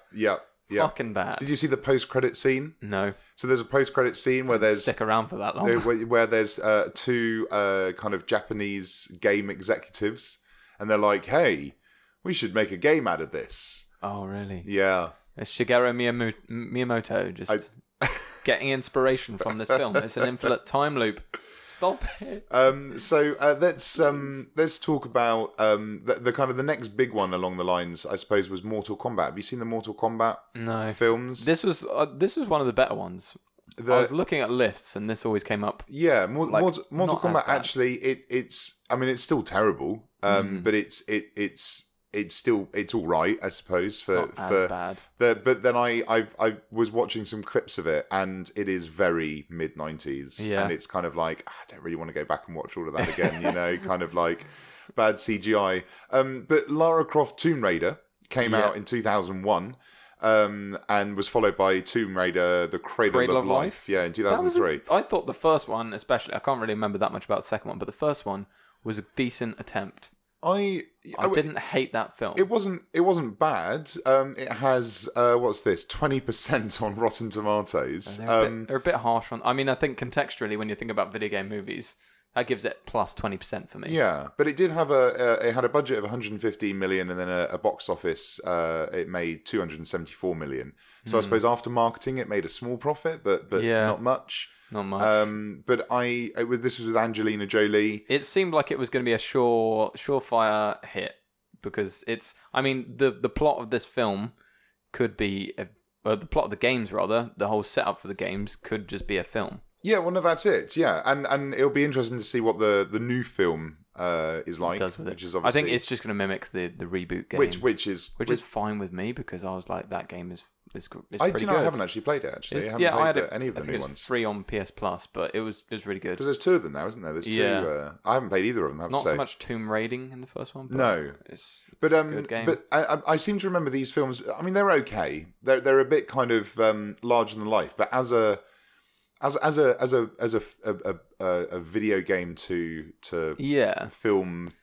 Fucking bad. Did you see the post-credit scene? No. So there's a post-credit scene where there's stick around for that long. Where there's two kind of Japanese game executives, and they're like, "Hey, we should make a game out of this." Oh, really? Yeah. It's Shigeru Miyamoto just getting inspiration from this film. It's an infinite time loop. Stop it. So let's talk about the kind of the next big one along the lines, I suppose, was Mortal Kombat. Have you seen the Mortal Kombat films? This was one of the better ones. I was looking at lists and this always came up. Yeah, Mortal Kombat actually it's still terrible, but it's all right, I suppose. Not as bad. But then I was watching some clips of it, and it is very mid-90s. Yeah. And it's kind of like, I don't really want to go back and watch all of that again, you know, kind of like bad CGI. But Lara Croft Tomb Raider came out in 2001, and was followed by Tomb Raider: The Cradle of Life. Yeah, in 2003. I thought the first one, especially, I can't really remember that much about the second one, but the first one was a decent attempt. I didn't hate that film. It wasn't bad. It has 20% on Rotten Tomatoes. They're a bit harsh on. I mean, I think contextually, when you think about video game movies, that gives it plus 20% for me. Yeah, but it did have it had a budget of 115 million, and then a box office. It made 274 million. So I suppose after marketing, it made a small profit, but not much. Not much. But this was with Angelina Jolie. It seemed like it was going to be a surefire hit because it's. I mean, the plot of this film could be the plot of the games rather. The whole setup for the games could just be a film. Yeah, well, no, that's it. Yeah, and it'll be interesting to see what the new film is like. Does with it. Which is obviously, I think it's just going to mimic the reboot game, which is fine with me because I was like, that game is pretty good. I haven't actually played it. Actually, I haven't played any of the new ones. It's free on PS Plus, but it was really good. Because there's two of them now, isn't there? There's two. I haven't played either of them. Not so much tomb raiding in the first one. But no, it's a good game. But I seem to remember these films. I mean, they're okay. They're a bit kind of larger than life, but as as a video game to film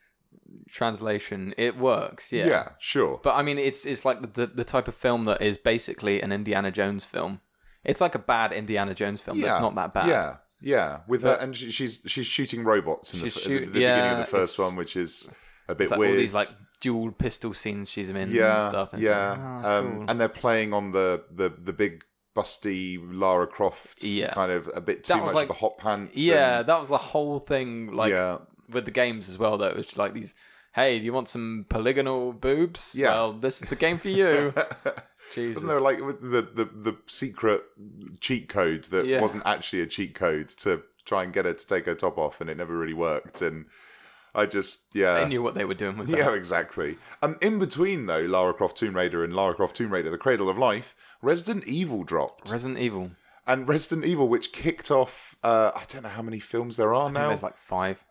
translation, it works. Yeah, sure. But I mean, it's like the type of film that is basically an Indiana Jones film. It's like a bad Indiana Jones film. That's not that bad. Yeah. With her, and she's shooting robots in the beginning of the first one, which is a bit weird. All these like dual pistol scenes she's in and stuff. And cool. And they're playing on the big busty Lara Croft kind of a bit too much of the hot pants. Yeah, that was the whole thing. With the games as well, though, it was like these. Hey, do you want some polygonal boobs? Yeah. Well, this is the game for you. Jesus. Wasn't there like the secret cheat code that wasn't actually a cheat code to try and get her to take her top off, and it never really worked? And I just they knew what they were doing with that. Yeah, exactly. In between though, Lara Croft Tomb Raider and Lara Croft Tomb Raider: The Cradle of Life, Resident Evil dropped. And Resident Evil, which kicked off, I don't know how many films there are now. There's like 5.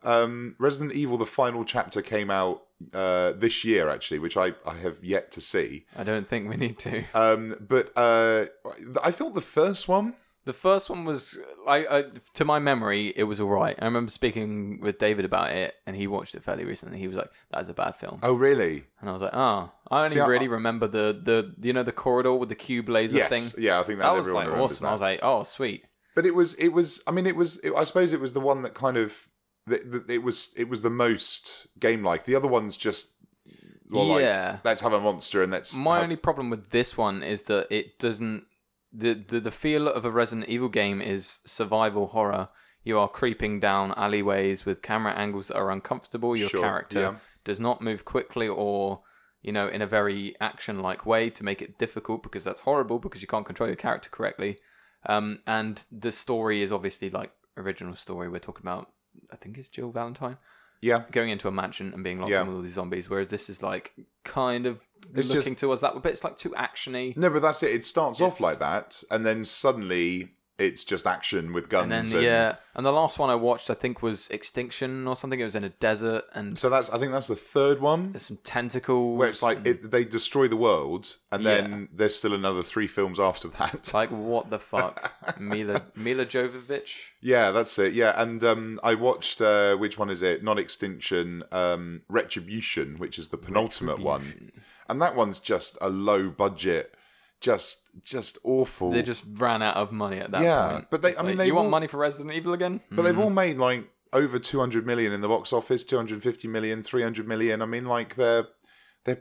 Resident Evil, the final chapter came out this year, actually, which I have yet to see. I don't think we need to. But I thought the first one... The first one was, to my memory, it was all right. I remember speaking with David about it, and he watched it fairly recently. He was like, "That is a bad film." Oh, really? And I was like, "Oh, I only remember the the corridor with the cube laser thing." Yeah, I think that was like awesome. That. I was like, "Oh, sweet." But it was. I mean, I suppose it was the one that kind of. It was the most game-like. The other one's just. Well, like, let's have a monster and let's. My only problem with this one is that it doesn't. The feel of a Resident Evil game is survival horror. You are creeping down alleyways with camera angles that are uncomfortable. Your character does not move quickly or, in a very action-like way to make it difficult, because that's horrible because you can't control your character correctly. And the story is obviously like original story. We're talking about, I think it's Jill Valentine. Yeah. Going into a mansion and being locked in with all these zombies, whereas this is like kind of looking towards that, but it's like too actiony. No, but that's it. It starts off like that, and then suddenly it's just action with guns. And then, and the last one I watched, I think, was Extinction or something. It was in a desert, and so I think that's the third one. There's some tentacles where it's like they destroy the world, and then there's still another 3 films after that. Like, what the fuck, Mila Jovovich? Yeah, that's it. Yeah, and I watched which one is it? Not Extinction, Retribution, which is the penultimate one, and that one's just a low budget. Just awful. They just ran out of money at that point. But they want money for Resident Evil again? But they've all made like over 200 million in the box office, 250 million, 300 million. I mean, like they're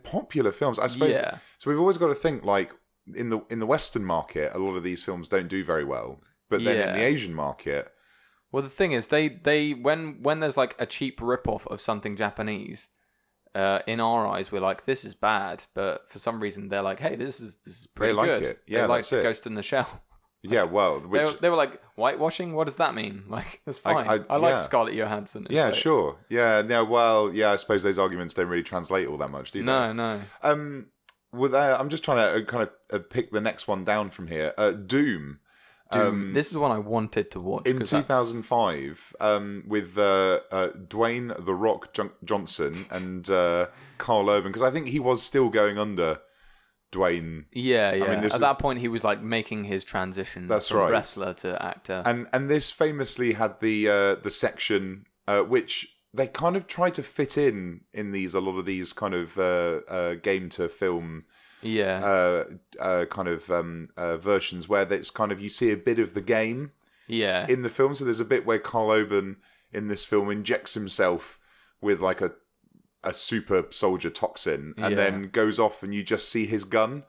popular films, I suppose. Yeah. So we've always got to think like in the Western market, a lot of these films don't do very well. But then in the Asian market, well, the thing is, they when there's like a cheap ripoff of something Japanese. In our eyes, we're like, this is bad, but for some reason they're like, hey, this is pretty good. It. Yeah, they liked Ghost in the Shell. Yeah, well, they were like, whitewashing. What does that mean? Like, that's fine. I like Scarlett Johansson. Yeah, sure. Yeah, no, well, yeah. I suppose those arguments don't really translate all that much, do they? No. I'm just trying to kind of pick the next one down from here. Doom. This is one I wanted to watch in 2005 with Dwayne The Rock Johnson and Carl Urban, because I think he was still going under Dwayne. Yeah. I mean, that point, he was like making his transition from wrestler to actor, and this famously had the section which they kind of try to fit in a lot of these kind of game to film. Versions where it's kind of you see a bit of the game in the film. So there's a bit where Carl Urban in this film injects himself with like a super soldier toxin and then goes off and you just see his gun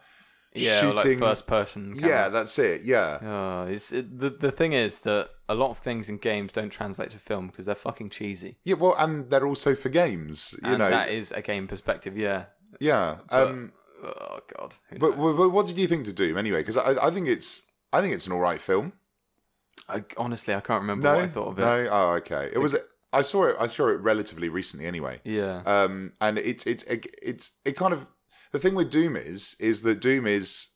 shooting. Like first person camera. Yeah, that's it. The thing is that a lot of things in games don't translate to film because they're fucking cheesy. Yeah, well, and they're also for games, you know. That is a game perspective. Yeah. Oh God! But what did you think to Doom anyway? Because I think it's an all right film. Honestly, I can't remember what I thought of it. No, oh okay. I saw it relatively recently anyway. Yeah. And it kind of, the thing with Doom is that Doom is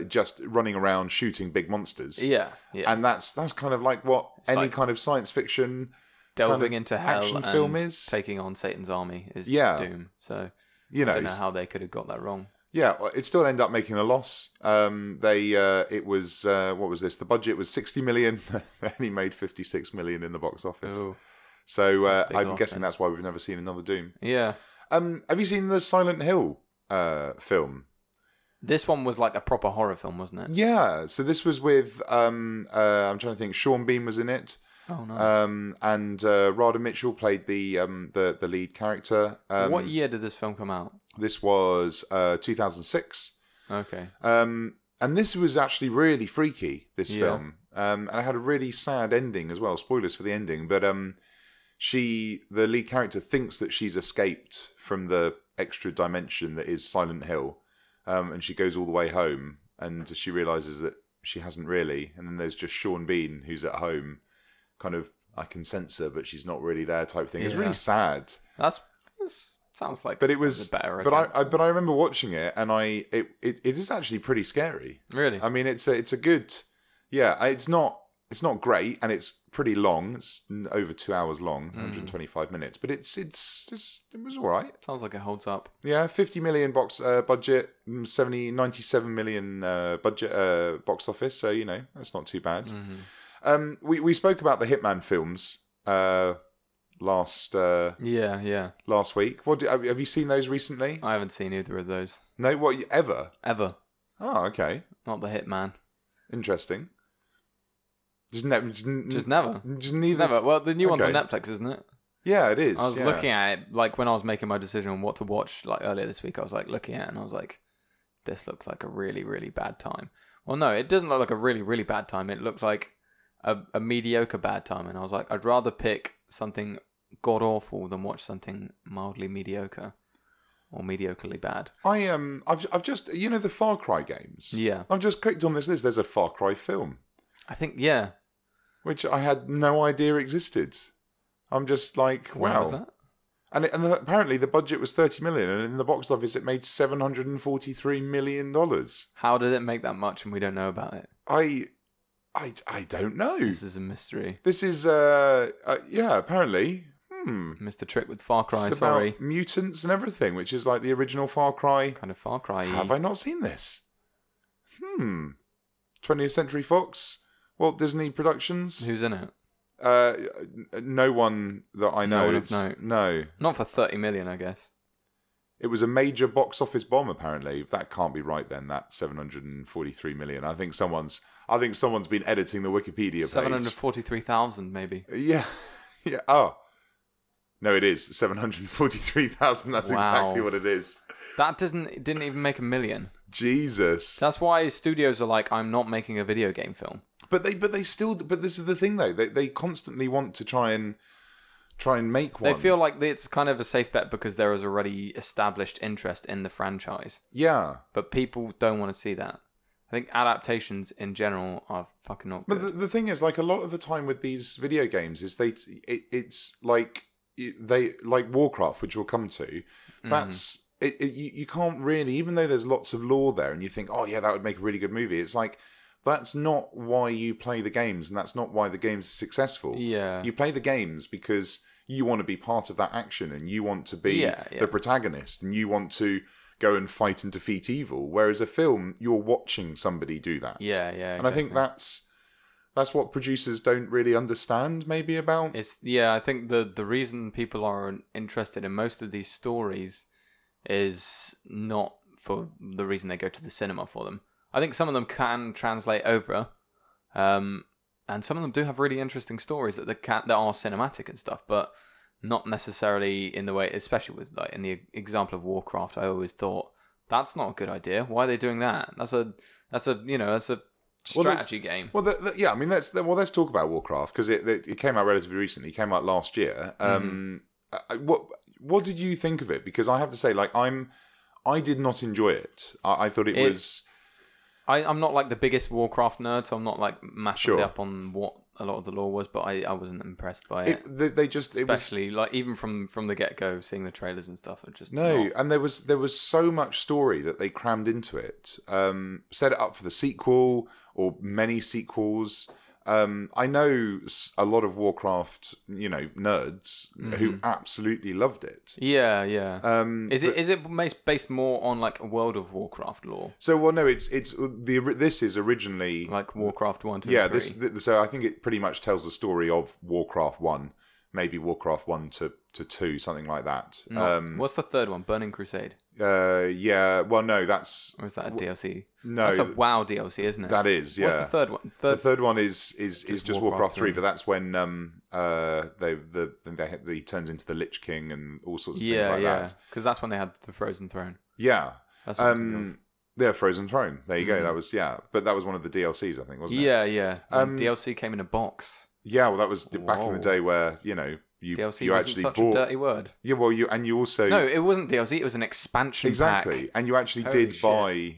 just running around shooting big monsters. Yeah. And that's kind of like what any kind of science fiction delving into hell action and film is. Taking on Satan's army is Doom. So. I don't know how they could have got that wrong. Yeah, it still ended up making a loss. It was what was this? The budget was 60 million, and he made 56 million in the box office. Ooh, so I'm loss, guessing then. that's why we've never seen another Doom. Yeah. Have you seen the Silent Hill film? This one was like a proper horror film, wasn't it? Yeah. So this was with I'm trying to think. Sean Bean was in it. Oh, nice. And Rada Mitchell played the lead character. What year did this film come out? This was 2006. Okay. And this was actually really freaky, this film. And it had a really sad ending as well. Spoilers for the ending. But the lead character, thinks that she's escaped from the extra dimension that is Silent Hill. And she goes all the way home. And she realises that she hasn't really. And then there's just Sean Bean, who's at home, kind of, I can sense her, but she's not really there type thing. It's really sad. That sounds like but it was better. But I remember watching it, and it is actually pretty scary. Really? I mean, it's a good. Yeah, it's not great, and it's pretty long. It's over 2 hours long, 125 minutes. But it was all right. Sounds like it holds up. Yeah, 50 million budget, 97 million budget box office. So that's not too bad. Mm-hmm. We spoke about the Hitman films last week. Have you seen those recently? I haven't seen either of those. No, what, ever? Ever. Oh, okay. Not the Hitman. Interesting. Just never. Just never. Just neither. Never. Well, the new one's on Netflix, isn't it? Yeah, it is. I was looking at it, like when I was making my decision on what to watch, like earlier this week. I was like looking at it, and I was like, "This looks like a really, really bad time." Well, no, it doesn't look like a really, really bad time. It looked like a mediocre bad time, and I was like, I'd rather pick something god awful than watch something mildly mediocre or mediocrely bad. I've just the Far Cry games. Yeah, I've just clicked on this list. There's a Far Cry film. I think which I had no idea existed. I'm just like, wow. Where was that? And apparently the budget was 30 million, and in the box office it made $743 million. How did it make that much and we don't know about it? I don't know. This is a mystery. This is apparently. Missed a trick with Far Cry, it's sorry. About mutants and everything, which is like the original Far Cry. Kind of Far Cry. Have I not seen this? 20th Century Fox, Walt Disney Productions. Who's in it? No one that I know. No one of note. No. Not for 30 million, I guess. It was a major box office bomb, apparently. That can't be right then, that 743 million. I think someone's been editing the Wikipedia page. 743,000 maybe. Yeah. Yeah. Oh. No, it is. 743,000. That's exactly what it is. That didn't even make $1 million. Jesus. That's why studios are like, I'm not making a video game film. But this is the thing though. They constantly want to try and make one. They feel like it's kind of a safe bet because there is already established interest in the franchise. Yeah. But people don't want to see that. I think adaptations in general are fucking not good. But the thing is, like, a lot of the time with these video games is it's like Warcraft, which we'll come to. That's you can't really, even though there's lots of lore there, and you think, oh yeah, that would make a really good movie. It's like, that's not why you play the games, and that's not why the games are successful. Yeah. You play the games because you want to be part of that action, and you want to be the protagonist, and you want to go and fight and defeat evil. Whereas a film, you're watching somebody do that. Yeah, yeah. And I think that's what producers don't really understand, maybe, about. I think the reason people are interested in most of these stories is not for the reason they go to the cinema for them. I think some of them can translate over, and some of them do have really interesting stories that are cinematic and stuff, but not necessarily in the way, especially with like in the example of Warcraft. I always thought that's not a good idea. Why are they doing that? That's a strategy game. Well, I mean, let's talk about Warcraft because it came out relatively recently. It came out last year. What did you think of it? Because I have to say, like, I did not enjoy it. I thought it was. I'm not like the biggest Warcraft nerd, so I'm not like massively up on what a lot of the lore was, but I wasn't impressed by it. Especially like even from the get go, seeing the trailers and stuff. And there was so much story that they crammed into it. Set it up for the sequel or many sequels. I know a lot of Warcraft, nerds who absolutely loved it. Yeah. Is it based more on like a World of Warcraft lore? So, well, no, this is originally like Warcraft 1, 2, and 3. So I think it pretty much tells the story of Warcraft 1, maybe Warcraft 1 to 2, something like that. What's the third one? Burning Crusade? Yeah. Well, no, that's... Or is that a DLC? No. That's a WoW DLC, isn't it? That is, yeah. What's the third one? The third one is just Warcraft 3, but that's when he turns into the Lich King and all sorts of things like that. Yeah, because that's when they had the Frozen Throne. Yeah. That's yeah, Frozen Throne. There you go. That was, but that was one of the DLCs, I think, wasn't it? Yeah. DLC came in a box. Yeah, well, that was back in the day where, DLC you wasn't actually such bought... a dirty word. Yeah, well, you also... No, it wasn't DLC, it was an expansion pack. Exactly. And you actually did buy...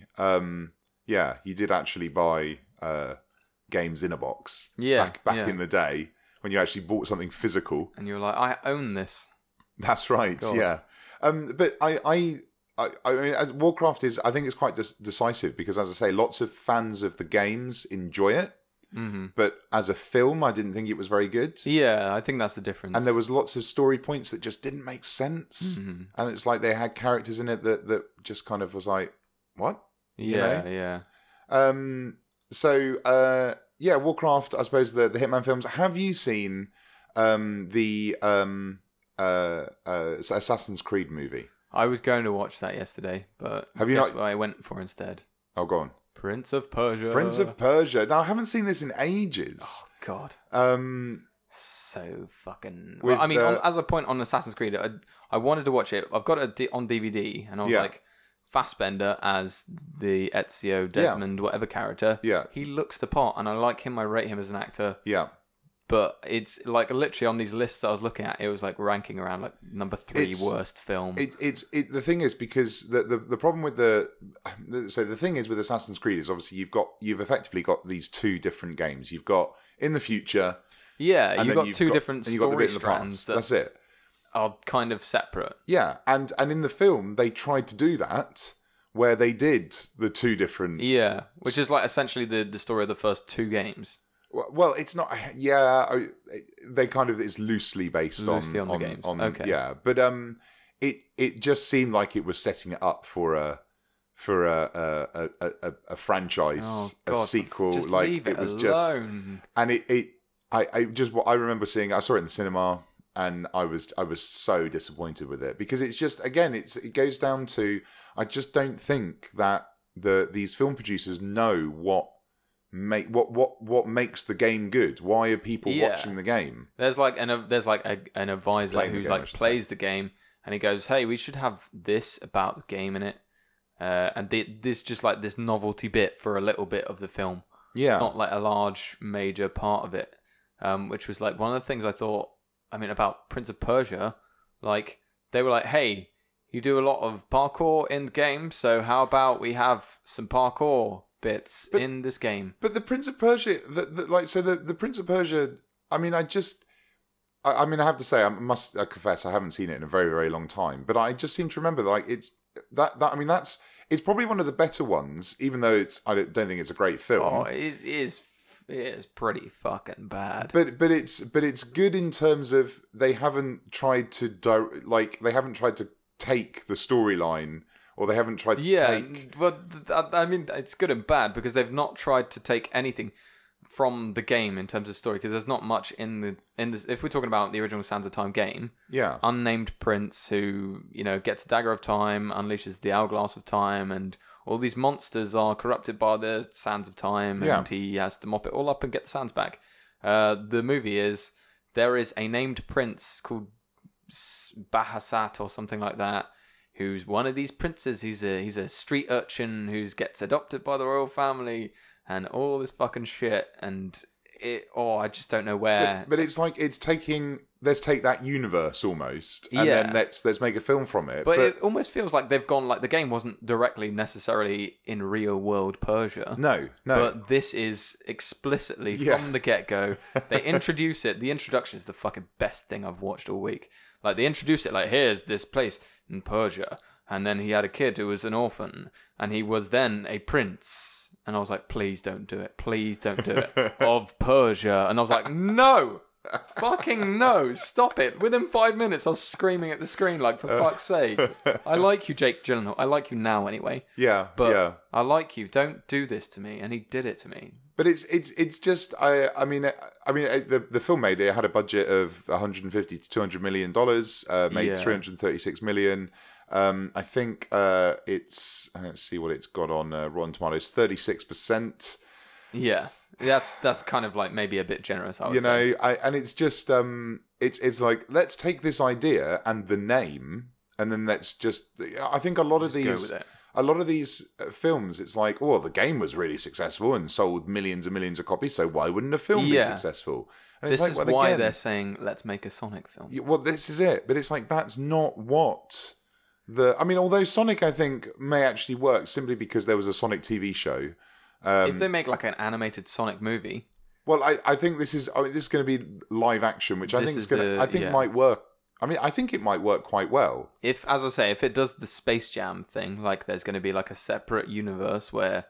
you did actually buy games in a box. Yeah. Back in the day, when you actually bought something physical. And you were like, I own this. That's right, God. Yeah. But I mean, Warcraft is... I think it's quite decisive because, as I say, lots of fans of the games enjoy it. Mm-hmm. But as a film, I didn't think it was very good. Yeah, I think that's the difference. And there was lots of story points that just didn't make sense. Mm-hmm. And it's like they had characters in it that just kind of was like, what? Yeah. So, Warcraft, I suppose the Hitman films. Have you seen the Assassin's Creed movie? I was going to watch that yesterday, but guess what I went for instead? Oh, go on. Prince of Persia. Prince of Persia. Now, I haven't seen this in ages. Oh, God. So fucking... With, I mean, as a point on Assassin's Creed, I wanted to watch it. I've got it on DVD, and I was like, Fassbender as the Ezio, Desmond, whatever character. Yeah. He looks the part, and I like him. I rate him as an actor. Yeah. But it's like literally on these lists I was looking at, it was like ranking around like number 3 worst film. The thing is, because the problem with the thing is with Assassin's Creed is obviously you've effectively got these two different games. You've got in the future. Yeah, you've got two different story strands that's it. Are kind of separate. Yeah, and in the film they tried to do that where they did the two different. Yeah, which is like essentially the story of the first 2 games. Well, it's not. Yeah, they kind of it's loosely based on the games. Okay. Yeah, but it just seemed like it was setting it up for a franchise, a sequel. Just like leave it was alone. I remember seeing. I saw it in the cinema, and I was so disappointed with it because it's just it goes down to I just don't think that these film producers know what makes the game good. Why are people watching the game? There's like an advisor who plays the game, and he goes, "Hey, we should have this about the game in it," and this just like this novelty bit for a little bit of the film. Yeah, it's not like a large major part of it, which was like one of the things I thought. I mean, about Prince of Persia, like they were like, "Hey, you do a lot of parkour in the game, so how about we have some parkour bits in this game?" But the Prince of Persia, the Prince of Persia. I mean, I have to say, I must confess, I haven't seen it in a very, very long time. But I just seem to remember, like, it's that. I mean, it's probably one of the better ones, even though I don't think it's a great film. Oh, it is pretty fucking bad. But it's good in terms of they haven't tried to take the storyline. Or they haven't tried to take... well, I mean, it's good and bad because they've not tried to take anything from the game in terms of story because there's not much in this. If we're talking about the original Sands of Time game, unnamed prince who gets a dagger of time, unleashes the hourglass of time, and all these monsters are corrupted by the Sands of Time, and he has to mop it all up and get the sands back. The movie is there is a named prince called Bahasat or something like that, who's one of these princes. He's a street urchin who gets adopted by the royal family and all this fucking shit. And I just don't know where. But it's like let's take that universe almost, and then let's make a film from it. But it almost feels like they've gone like the game wasn't directly necessarily in real world Persia. No. But this is explicitly from the get go. They introduce it. The introduction is the fucking best thing I've watched all week. Like, they introduce it like, here's this place in Persia, And then he had a kid who was an orphan, and he was then a prince. And I was like, please don't do it. Please don't do it. Of Persia. And I was like, no! Fucking no! Stop it! Within 5 minutes, I was screaming at the screen like, for fuck's sake. I like you, Jake Gyllenhaal. I like you now anyway. Yeah, but I like you. Don't do this to me. And he did it to me. But it's just the film made it had a budget of $150 to $200 million, made $336 million. I think it's let's see what it's got on Rotten Tomatoes, 36%. Yeah, that's kind of like maybe a bit generous. I would say. And it's just it's like, let's take this idea and the name, and then let's just. I think a lot of these films, it's like, oh, the game was really successful and sold millions and millions of copies, so why wouldn't a film be successful? And this is why they're saying, let's make a Sonic film. Well, this is it, but it's like, that's not what. Although Sonic, I think, may actually work simply because there was a Sonic TV show. If they make like an animated Sonic movie, well, I think this is going to be live action, which I think might work. I think it might work quite well. If it does the Space Jam thing, like there's going to be like a separate universe where,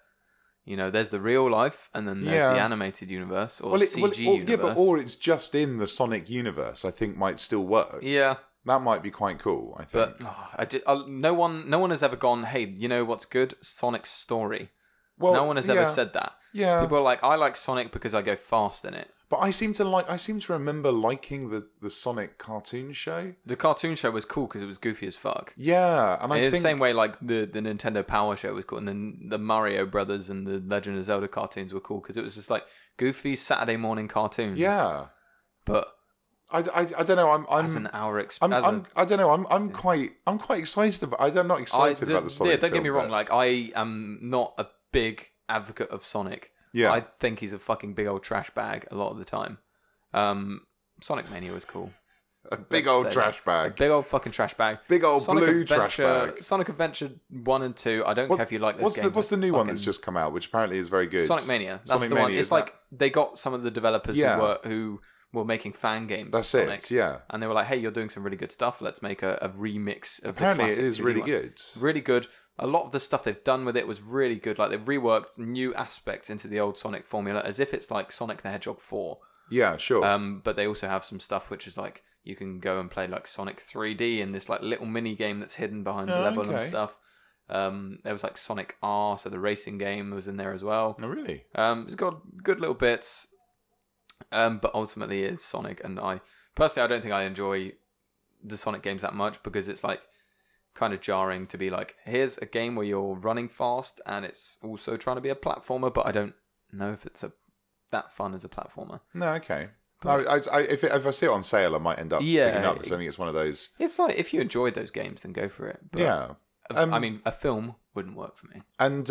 there's the real life and then there's the animated universe or CG universe. Yeah, or it's just in the Sonic universe. I think might still work. Yeah. That might be quite cool, I think. But no one has ever gone, hey, you know what's good? Sonic's story. Well, no one has ever said that. Yeah. People are like, I like Sonic because I go fast in it. But I seem to remember liking the Sonic cartoon show. The cartoon show was cool because it was goofy as fuck. Yeah, and I think the same way like the Nintendo Power show was cool, and then the Mario Brothers and the Legend of Zelda cartoons were cool because it was just like goofy Saturday morning cartoons. Yeah. But I don't know. I'm as an hour. I don't know. I'm quite excited about. I'm not excited about the Sonic. Yeah, don't get me wrong. Like I am not a big advocate of Sonic. Yeah, I think he's a fucking big old trash bag a lot of the time. Sonic Mania was cool. A big old trash bag. A big old fucking trash bag. Big old blue trash bag. Sonic Adventure 1 and 2. I don't care if you like those games. What's the new one that's just come out, which apparently is very good? Sonic Mania. That's the one. It's like they got some of the developers who were making fan games. That's Sonic, it, yeah. And they were like, hey, you're doing some really good stuff. Let's make a remix of apparently the classic. It is really good. Really good. A lot of the stuff they've done with it was really good. Like, they've reworked new aspects into the old Sonic formula as if it's like Sonic the Hedgehog 4. Yeah, sure. But they also have some stuff which is like, you can go and play like Sonic 3D in this like little mini game that's hidden behind the level and stuff. There was like Sonic R, so the racing game was in there as well. Oh, really? It's got good little bits. But ultimately it's Sonic, and I don't think I enjoy the Sonic games that much because it's like kind of jarring to be like, here's a game where you're running fast and it's also trying to be a platformer, but I don't know if it's that fun as a platformer. No, okay. If I see it on sale, I might end up picking it up because I think it's one of those. It's like, if you enjoyed those games, then go for it. But yeah. A film wouldn't work for me. And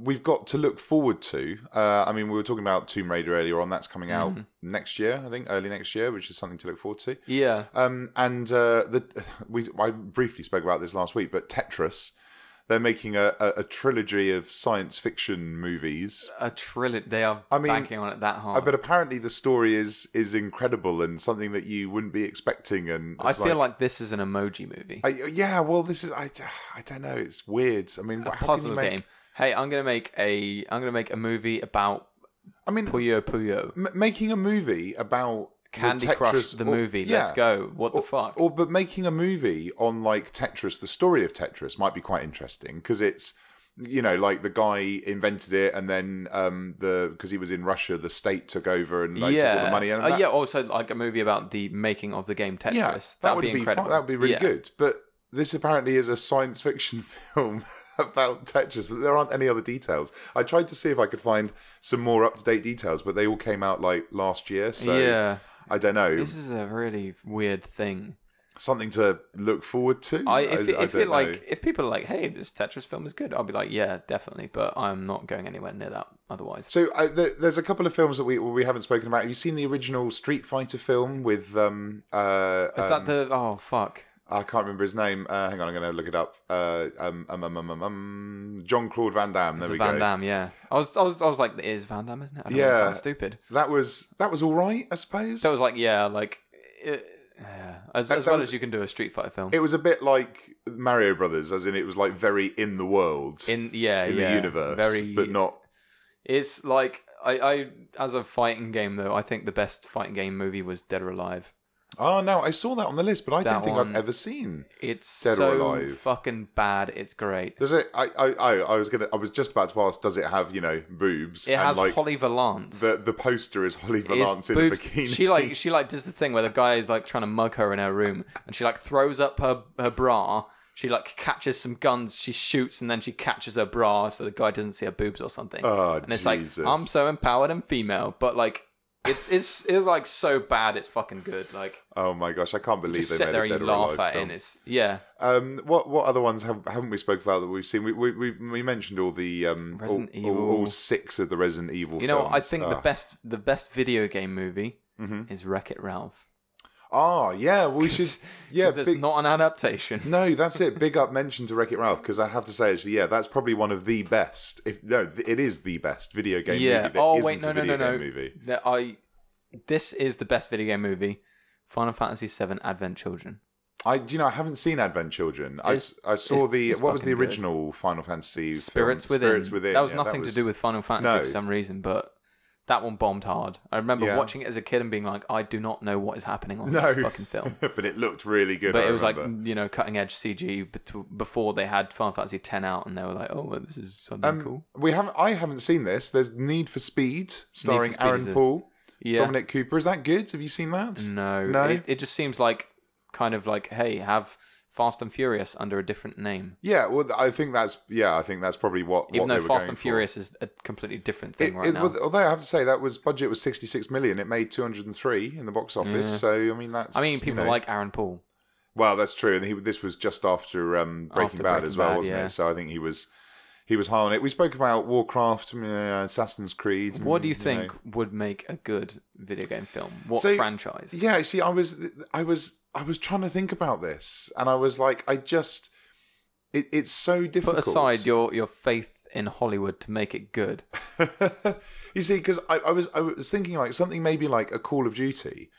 we've got to look forward to. We were talking about Tomb Raider earlier on. That's coming out next year, I think, early next year, which is something to look forward to. Yeah. I briefly spoke about this last week, but Tetris. They're making a trilogy of science fiction movies. A trilogy. They are banking on it that hard. But apparently the story is incredible and something that you wouldn't be expecting. And I feel like this is an emoji movie. This is. I don't know. It's weird. I mean, a puzzle game. Hey, I'm gonna make a movie about. Puyo Puyo. Making a movie about. Candy Crush the movie. Let's go. What the fuck? But making a movie on like Tetris, the story of Tetris might be quite interesting because it's, like the guy invented it and then because he was in Russia, the state took over and took all the money. And also like a movie about the making of the game Tetris. Yeah, that would be incredible. That would be really good. But this apparently is a science fiction film about Tetris, but there aren't any other details. I tried to see if I could find some more up-to-date details, but they all came out like last year. So I don't know. This is a really weird thing. Something to look forward to. If people are like, "Hey, this Tetris film is good," I'll be like, "Yeah, definitely," but I'm not going anywhere near that otherwise. So there's a couple of films that we haven't spoken about. Have you seen the original Street Fighter film with? Is that the? Oh fuck. I can't remember his name. Hang on, I'm going to look it up. Jean-Claude Van Damme. There we go. Van Damme, yeah. I was like, it is Van Damme, isn't it? I don't know, that sounds stupid. That was all right, I suppose. That was like, Yeah, as well as you can do a Street Fighter film. It was a bit like Mario Brothers, as in it was like very in the world, in the universe, but not. It's like I as a fighting game though, I think the best fighting game movie was Dead or Alive. Oh no, I saw that on the list, but I don't think I've ever seen. It's Dead or Alive. Fucking bad. It's great. Does it? I was just about to ask. Does it have boobs? It has Holly Valance. The poster is Holly Valance in a bikini. She does the thing where the guy is like trying to mug her in her room, and she like throws up her bra. She like catches some guns. She shoots, and then she catches her bra so the guy doesn't see her boobs or something. Oh, and it's like, I'm so empowered and female, but like. It's like so bad. It's fucking good. Like, oh my gosh, I can't believe they made sit there a Dead and you or laugh Alive at film. it. It's What other ones haven't we spoke about that we've seen? We mentioned all the Resident Evil. all 6 of the Resident Evil. You know, films. I think the best video game movie is Wreck-It Ralph. Oh yeah, we should. Yeah, it's not an adaptation. No, that's it. Big up mention to Wreck-It Ralph, because I have to say, actually, that's probably one of the best. It is the best video game movie. Game movie. This is the best video game movie. Final Fantasy VII Advent Children. I haven't seen Advent Children. I saw what was the original Final Fantasy Spirits film? Within. Spirits Within. That was nothing to do with Final Fantasy for some reason, but that one bombed hard. I remember watching it as a kid and being like, I do not know what is happening on this fucking film. But it looked really good. But it was like, cutting edge CG before they had Final Fantasy X out, and they were like, oh, well, this is something cool. I haven't seen this. There's Need for Speed, starring Aaron Paul. Yeah. Dominic Cooper. Is that good? Have you seen that? No. It just seems like kind of like, hey, have Fast and Furious under a different name. Yeah, well, I think that's probably what. Even though Fast and Furious is a completely different thing now. Although I have to say budget was 66 million. It made 203 in the box office. Yeah. So I mean people like Aaron Paul. Well, that's true, and this was just after Breaking Bad as well, wasn't it? So I think he was high on it. We spoke about Warcraft, Assassin's Creed. What do you think would make a good video game film? What franchise? Yeah, see, I was trying to think about this, and I was like, it's so difficult. Put aside your faith in Hollywood to make it good. You see, because I was thinking like something maybe like a Call of Duty.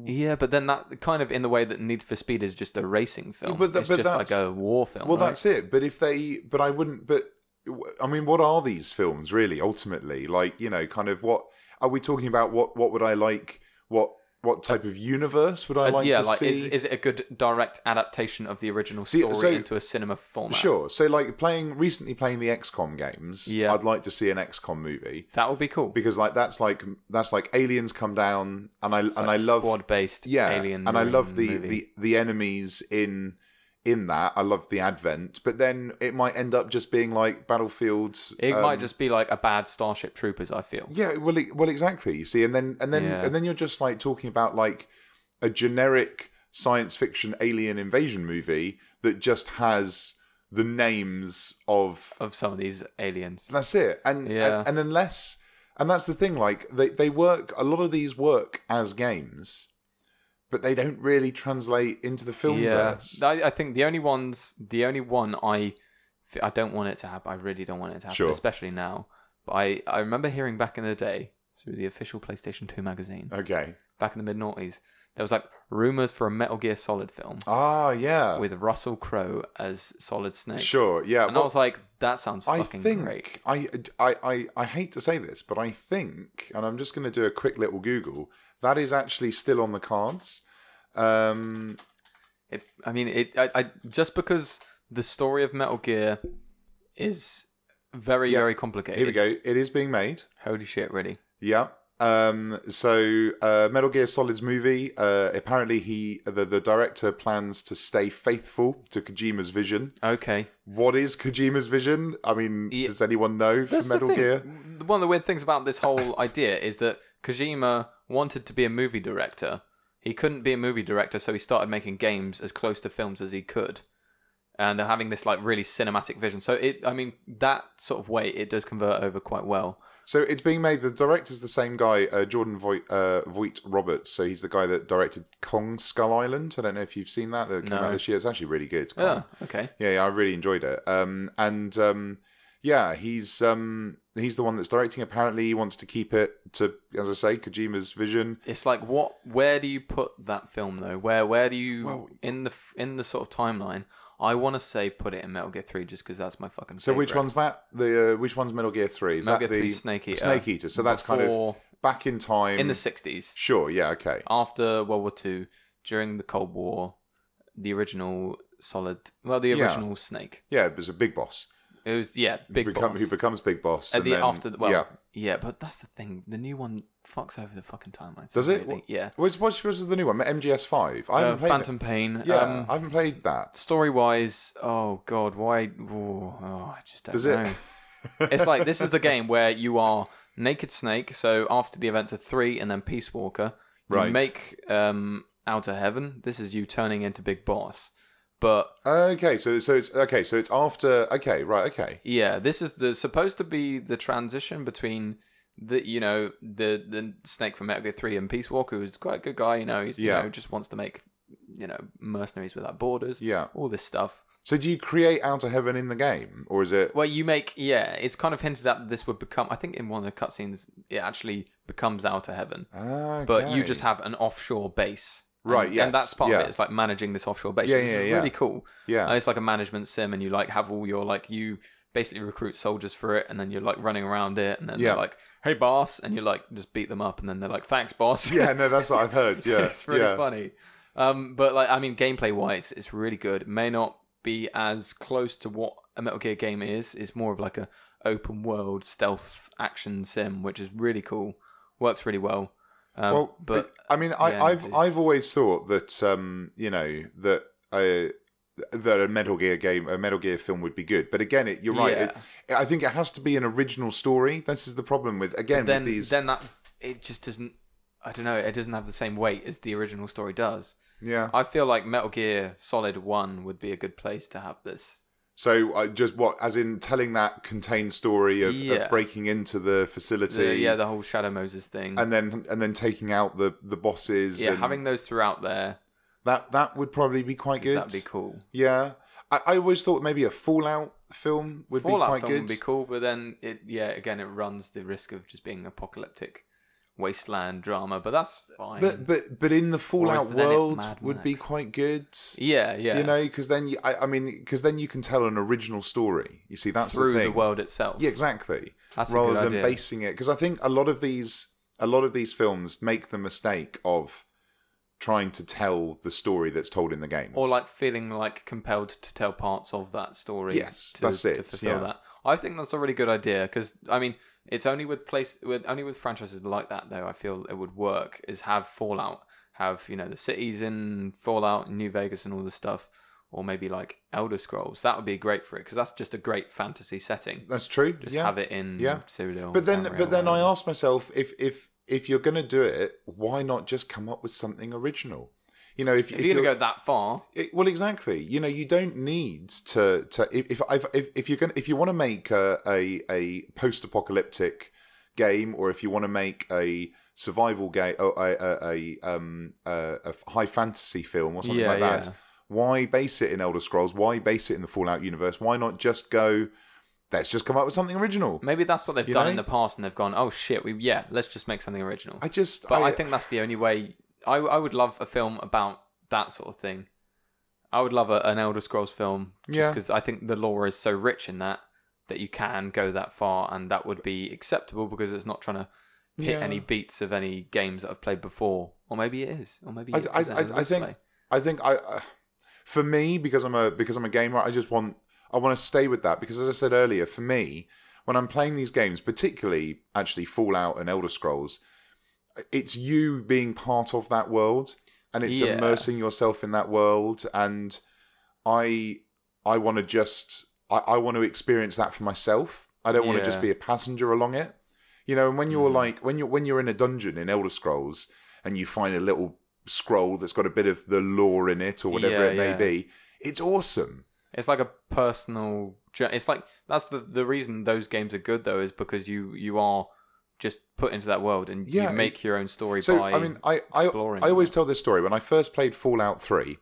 Yeah, but then that kind of in the way that Need for Speed is just a racing film. It's just like a war film. Well, that's it. But I wouldn't. But I mean, what are these films really? Ultimately, like kind of what are we talking about? What would I like? What type of universe would I like to see? Is it a good direct adaptation of the original story into a cinema format? Sure. So, like recently playing the XCOM games, I'd like to see an XCOM movie. That would be cool because that's like aliens come down, and I love squad-based alien, and I love the enemies in that. I love the Advent, but then it might end up just being like Battlefield. It might just be like a bad Starship Troopers, I feel. Yeah, well, exactly. You see, and then you're just like talking about like a generic science fiction alien invasion movie that just has the names of some of these aliens. That's it, and unless, and that's the thing. Like they work. A lot of these work as games. But they don't really translate into the film verse. I think the only one I don't want it to happen. I really don't want it to happen, especially now. But I remember hearing back in the day through the official PlayStation 2 magazine. Okay. Back in the mid-noughties, there was like rumors for a Metal Gear Solid film. Ah, yeah. With Russell Crowe as Solid Snake. Sure, yeah. And I was like, that sounds fucking great. I hate to say this, but I think, and I'm just going to do a quick little Google. That is actually still on the cards. Just because the story of Metal Gear is very, very complicated. Here we go. It is being made. Holy shit, really? Yeah. Metal Gear Solid's movie, apparently the director plans to stay faithful to Kojima's vision. Okay. What is Kojima's vision? I mean, does anyone know for Metal Gear? One of the weird things about this whole idea is that Kojima wanted to be a movie director. He couldn't be a movie director, so he started making games as close to films as he could. And having this like really cinematic vision. So that sort of way, it does convert over quite well. So it's being made. The director's the same guy, Jordan Voight Roberts. So he's the guy that directed Kong Skull Island. I don't know if you've seen that. That came out this year. It's actually really good. Kong. Oh, okay. Yeah, I really enjoyed it. Yeah, he's the one that's directing. Apparently, he wants to keep it to, as I say, Kojima's vision. It's like where do you put that film though? Where do you in the sort of timeline? I want to say put it in Metal Gear 3 just because that's my fucking So favorite. which one's that? Which one's Metal Gear 3? Is Metal that Gear 3 the Snake Eater? Snake Eater. So that's kind of back in time in the 60s. Sure. Yeah. Okay. After World War II, during the Cold War, the original original Snake. Yeah, it was a big boss. It was big boss. Who becomes big boss but that's the thing. The new one fucks over the fucking timeline. Does it? Really, yeah. What's the new one? MGS5. I haven't played Phantom Pain. Yeah, I haven't played that. Story wise, oh god, why? I just don't know. It's like this is the game where you are Naked Snake. So after the events of 3 and then Peace Walker, you make Outer Heaven. This is you turning into Big Boss. But so it's after yeah, this is supposed to be the transition between the Snake from Metal Gear 3 and Peace Walker, who's quite a good guy, he's just wants to make mercenaries without borders, all this stuff. So do you create Outer Heaven in the game, or is it? Well, you make it's kind of hinted at that this would become. I think in one of the cutscenes it actually becomes Outer Heaven, but you just have an offshore base. Right, yes. And that's part of it. It's like managing this offshore base. Which is really cool. Yeah. It's like a management sim, and you like have all your you basically recruit soldiers for it, and then you're like running around it, and then they're like, "Hey, boss," and you like just beat them up, and then they're like, "Thanks, boss." Yeah, no, that's what I've heard. Yeah, it's really funny. But gameplay wise, it's really good. It may not be as close to what a Metal Gear game is. It's more of like a open world stealth action sim, which is really cool. Works really well. But I've always thought that that a Metal Gear film would be good. But again, you're right. I think it has to be an original story. This is the problem with these. Then that it just doesn't. I don't know. It doesn't have the same weight as the original story does. Yeah. I feel like Metal Gear Solid 1 would be a good place to have this. So as in telling that contained story of breaking into the facility, the whole Shadow Moses thing, and then taking out the bosses. Yeah, having those throughout there. That would probably be quite good. That'd be cool. Yeah, I always thought maybe a Fallout film would be quite good. Would be cool, but then it runs the risk of just being apocalyptic wasteland drama, but that's fine. But in the Fallout world would be quite good. Yeah. Because then you can tell an original story. You see, that's through the thing. The world itself. Yeah, exactly. That's rather a good than idea. Basing it, because I think a lot of these films make the mistake of trying to tell the story that's told in the games, or like feeling like compelled to tell parts of that story. Yes, that's it. To fulfill that. I think that's a really good idea because it's only with franchises like that though I feel it would work is have Fallout, have the cities in Fallout and New Vegas and all this stuff, or maybe like Elder Scrolls. That would be great for it because that's just a great fantasy setting. That's true. Just have it in Cyrodiil. But then I ask myself if you're going to do it, why not just come up with something original? If you're going to go that far, well, exactly. You don't need to. If you want to make a post-apocalyptic game, or if you want to make a survival game, or a high fantasy film or something like that, why base it in Elder Scrolls? Why base it in the Fallout universe? Why not just go? Let's just come up with something original. Maybe that's what they've done in the past, and they've gone, "Oh shit, let's just make something original." I think that's the only way. I would love a film about that sort of thing. I would love an Elder Scrolls film just because I think the lore is so rich in that you can go that far, and that would be acceptable because it's not trying to hit any beats of any games that I've played before. Or maybe it is. Or maybe I think for me, because I'm a gamer, I want to stay with that because, as I said earlier, for me, when I'm playing these games, particularly actually Fallout and Elder Scrolls, it's you being part of that world, and it's immersing yourself in that world, and I want to experience that for myself. I don't want to just be a passenger along it, And when you're when you're in a dungeon in Elder Scrolls and you find a little scroll that's got a bit of the lore in it or whatever it may be, it's awesome. It's like a personal. It's like that's the reason those games are good though, is because you are just put into that world and you make your own story by exploring. I always tell this story. When I first played Fallout 3,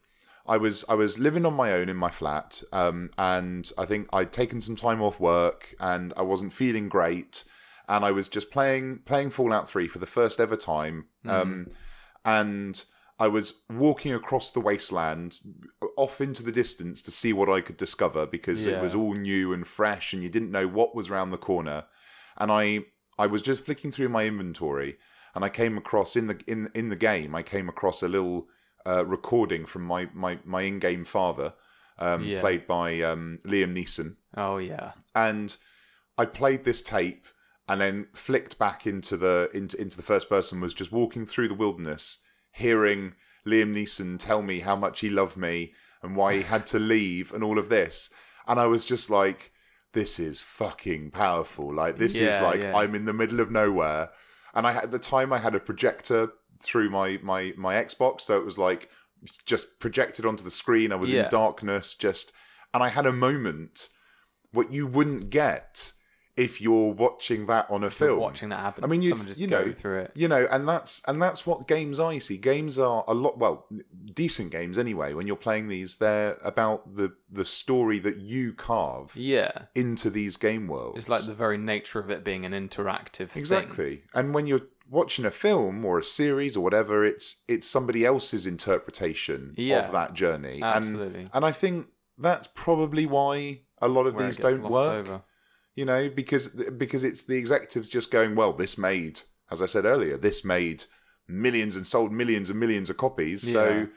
I was living on my own in my flat, and I think I'd taken some time off work, and I wasn't feeling great, and I was just playing Fallout 3 for the first ever time, and I was walking across the wasteland, off into the distance to see what I could discover, because it was all new and fresh, and you didn't know what was round the corner, and I was just flicking through my inventory, and I came across in the game, I came across a little recording from my in-game father, played by Liam Neeson. Oh yeah. And I played this tape and then flicked back into the first person, was just walking through the wilderness, hearing Liam Neeson tell me how much he loved me and why he had to leave and all of this. And I was just like, this is fucking powerful. Like, this is like, I'm in the middle of nowhere. And at the time I had a projector through my Xbox, so it was like just projected onto the screen. I was in darkness, and I had a moment what you wouldn't get if you're watching that on a film. Watching that happen. I mean, someone just go through it. And that's what games I see. Games are a lot, well, decent games anyway. When you're playing these, they're about the story that you carve into these game worlds. It's like the very nature of it being an interactive thing. Exactly. And when you're watching a film or a series or whatever, it's somebody else's interpretation of that journey. Absolutely. And I think that's probably why a lot of these don't work. Over. Because it's the executives just going, well, this made, as I said earlier, this made millions and sold millions and millions of copies. So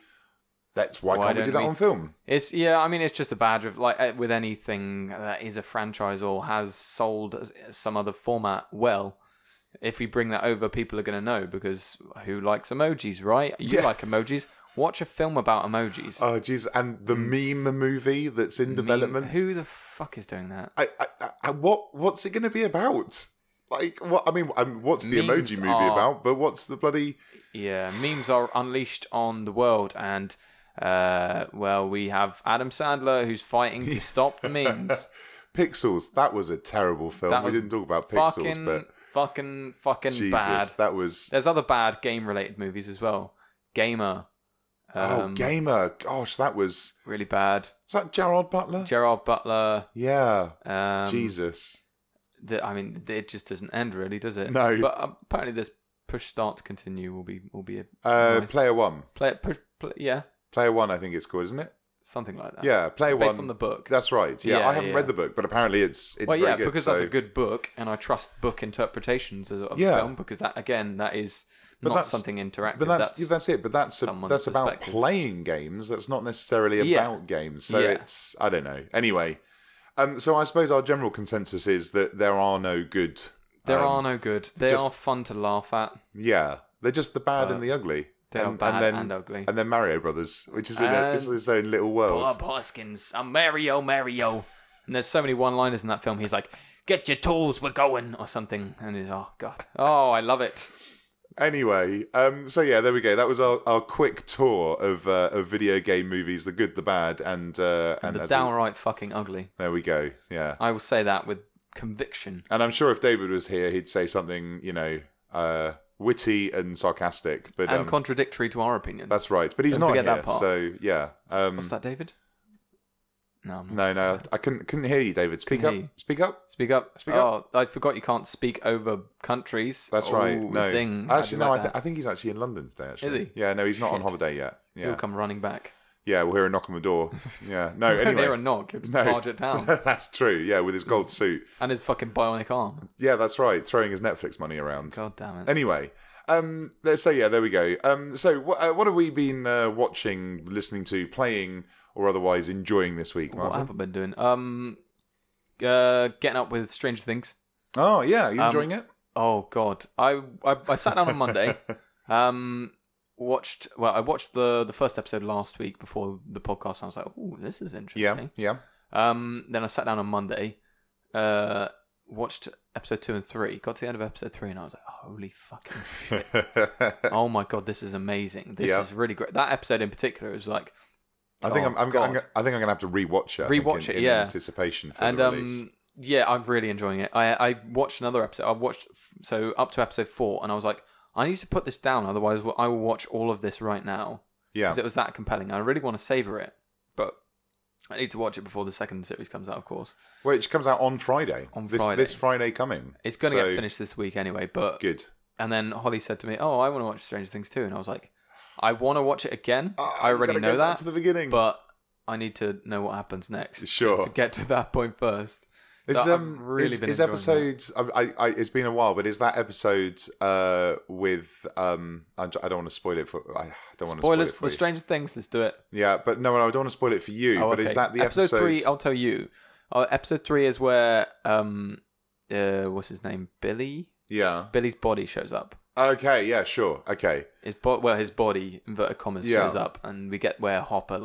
that's why can't we do that on film? It's it's just a badge of, like, with anything that is a franchise or has sold some other format well. If we bring that over, people are going to know, because who likes emojis, right? You like emojis. Watch a film about emojis. Oh, jeez. And the meme movie that's in development. Who the fuck is doing that? What's it going to be about? Like, what? I mean, what's the emoji movie about? But what's the bloody... Yeah, memes are unleashed on the world, and, we have Adam Sandler who's fighting to stop the memes. Pixels. That was a terrible film. We didn't talk about Pixels, but... Fucking Jesus, bad. That was... There's other bad game-related movies as well. Gamer. Gamer. Gosh, that was... really bad. Was that Gerard Butler? Gerard Butler. Yeah. Jesus. It just doesn't end, really, does it? No. But apparently this push start to continue will be a nice... Player One. Yeah. Player One, I think it's called, isn't it? Something like that. Yeah, Player One. Based on the book. That's right. Yeah, I haven't read the book, but apparently it's very good. Because that's a good book, and I trust book interpretations of the film, because that is not something interactive. But that's it. But that's about playing games. That's not necessarily about games. So it's, I don't know. Anyway, so I suppose our general consensus is that there are no good. They are fun to laugh at. Yeah, they're just the bad and the ugly. They are bad and ugly. And then Mario Brothers, which is in its own little world. Bob Hoskins, I'm Mario. And there's so many one-liners in that film. He's like, "Get your tools, we're going," or something. And he's, oh god, oh, I love it. Anyway, so yeah, there we go. That was our quick tour of video game movies, the good, the bad, and the downright fucking ugly. There we go. Yeah, I will say that with conviction. And I'm sure if David was here, he'd say something, witty and sarcastic, but contradictory to our opinions. That's right, but he's not here. That part. So yeah, what's that, David? No, I couldn't hear you, David. Speak up. Oh, I forgot you can't speak over countries. That's right. No, sing. Actually, no. I think he's actually in London today. Actually, is he? Yeah, no, he's not on holiday yet. Yeah, he'll come running back. Yeah, we'll hear a knock on the door. Yeah, no. Anyway, hear a knock. He'll just barge it down. That's true. Yeah, with his gold suit and his fucking bionic arm. Yeah, that's right. Throwing his Netflix money around. God damn it. Anyway, so yeah, there we go. So what have we been watching, listening to, playing, or otherwise enjoying this week, Martin? What have I been doing? Getting up with Stranger Things. Oh yeah, are you enjoying it? Oh god, I sat down on Monday. I watched the first episode last week before the podcast, and I was like, "Oh, this is interesting." Yeah. Then I sat down on Monday, watched episode 2 and 3, got to the end of episode 3, and I was like, "Holy fucking shit! Oh my god, this is amazing! This is really great." That episode in particular is like, I think I'm gonna have to rewatch it. In anticipation for the release. Yeah, I'm really enjoying it. I watched another episode. I watched up to episode 4, and I was like, I need to put this down, otherwise I will watch all of this right now. Yeah. Because it was that compelling. I really want to savor it, but I need to watch it before the second series comes out, of course. Which comes out on Friday. On Friday. This Friday coming. It's going to get finished this week anyway, but... Good. And then Holly said to me, "Oh, I want to watch Stranger Things too." And I was like, "I want to watch it again. I already know that, to the beginning. But I need to know what happens next Sure. to get to that point first." So I've really been enjoying episodes. It's been a while, but is that episode with? I don't want to spoil it for. I don't want to spoilers spoil it for Stranger Things. Let's do it. Yeah, but no, I don't want to spoil it for you. Oh, but okay. is that the episode 3? I'll tell you. Episode 3 is where what's his name? Billy. Yeah. Billy's body shows up. Okay. Yeah. Sure. Okay. His body, inverted commas, shows up, and we get where Hopper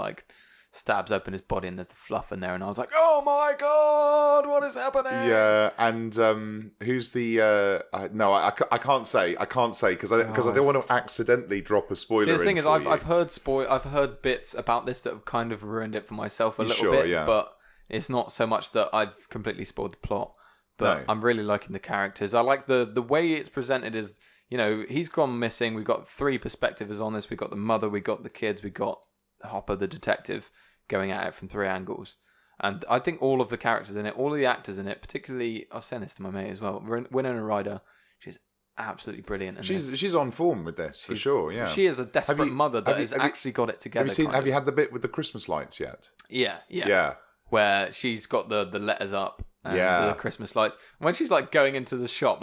stabs open his body, and there's the fluff in there, and I was like, "Oh my god, what is happening?" Yeah, and who's the? No, I can't say because I don't want to accidentally drop a spoiler. See, the thing is, I've heard I've heard bits about this that have kind of ruined it for myself a little bit, yeah. But it's not so much that I've completely spoiled the plot. But I'm really liking the characters. I like the way it's presented is, he's gone missing. We've got 3 perspectives on this. We've got the mother, we got the kids, we got Hopper, the detective, going at it from 3 angles. And I think all of the characters in it, all of the actors in it, particularly, I was saying this to my mate as well, Winona Ryder, she's absolutely brilliant in this. She's on form with this, for sure, yeah. She is a desperate mother that has actually got it together. Have you had the bit with the Christmas lights yet? Yeah. Where she's got the letters up. And the Christmas lights. When she's going into the shop,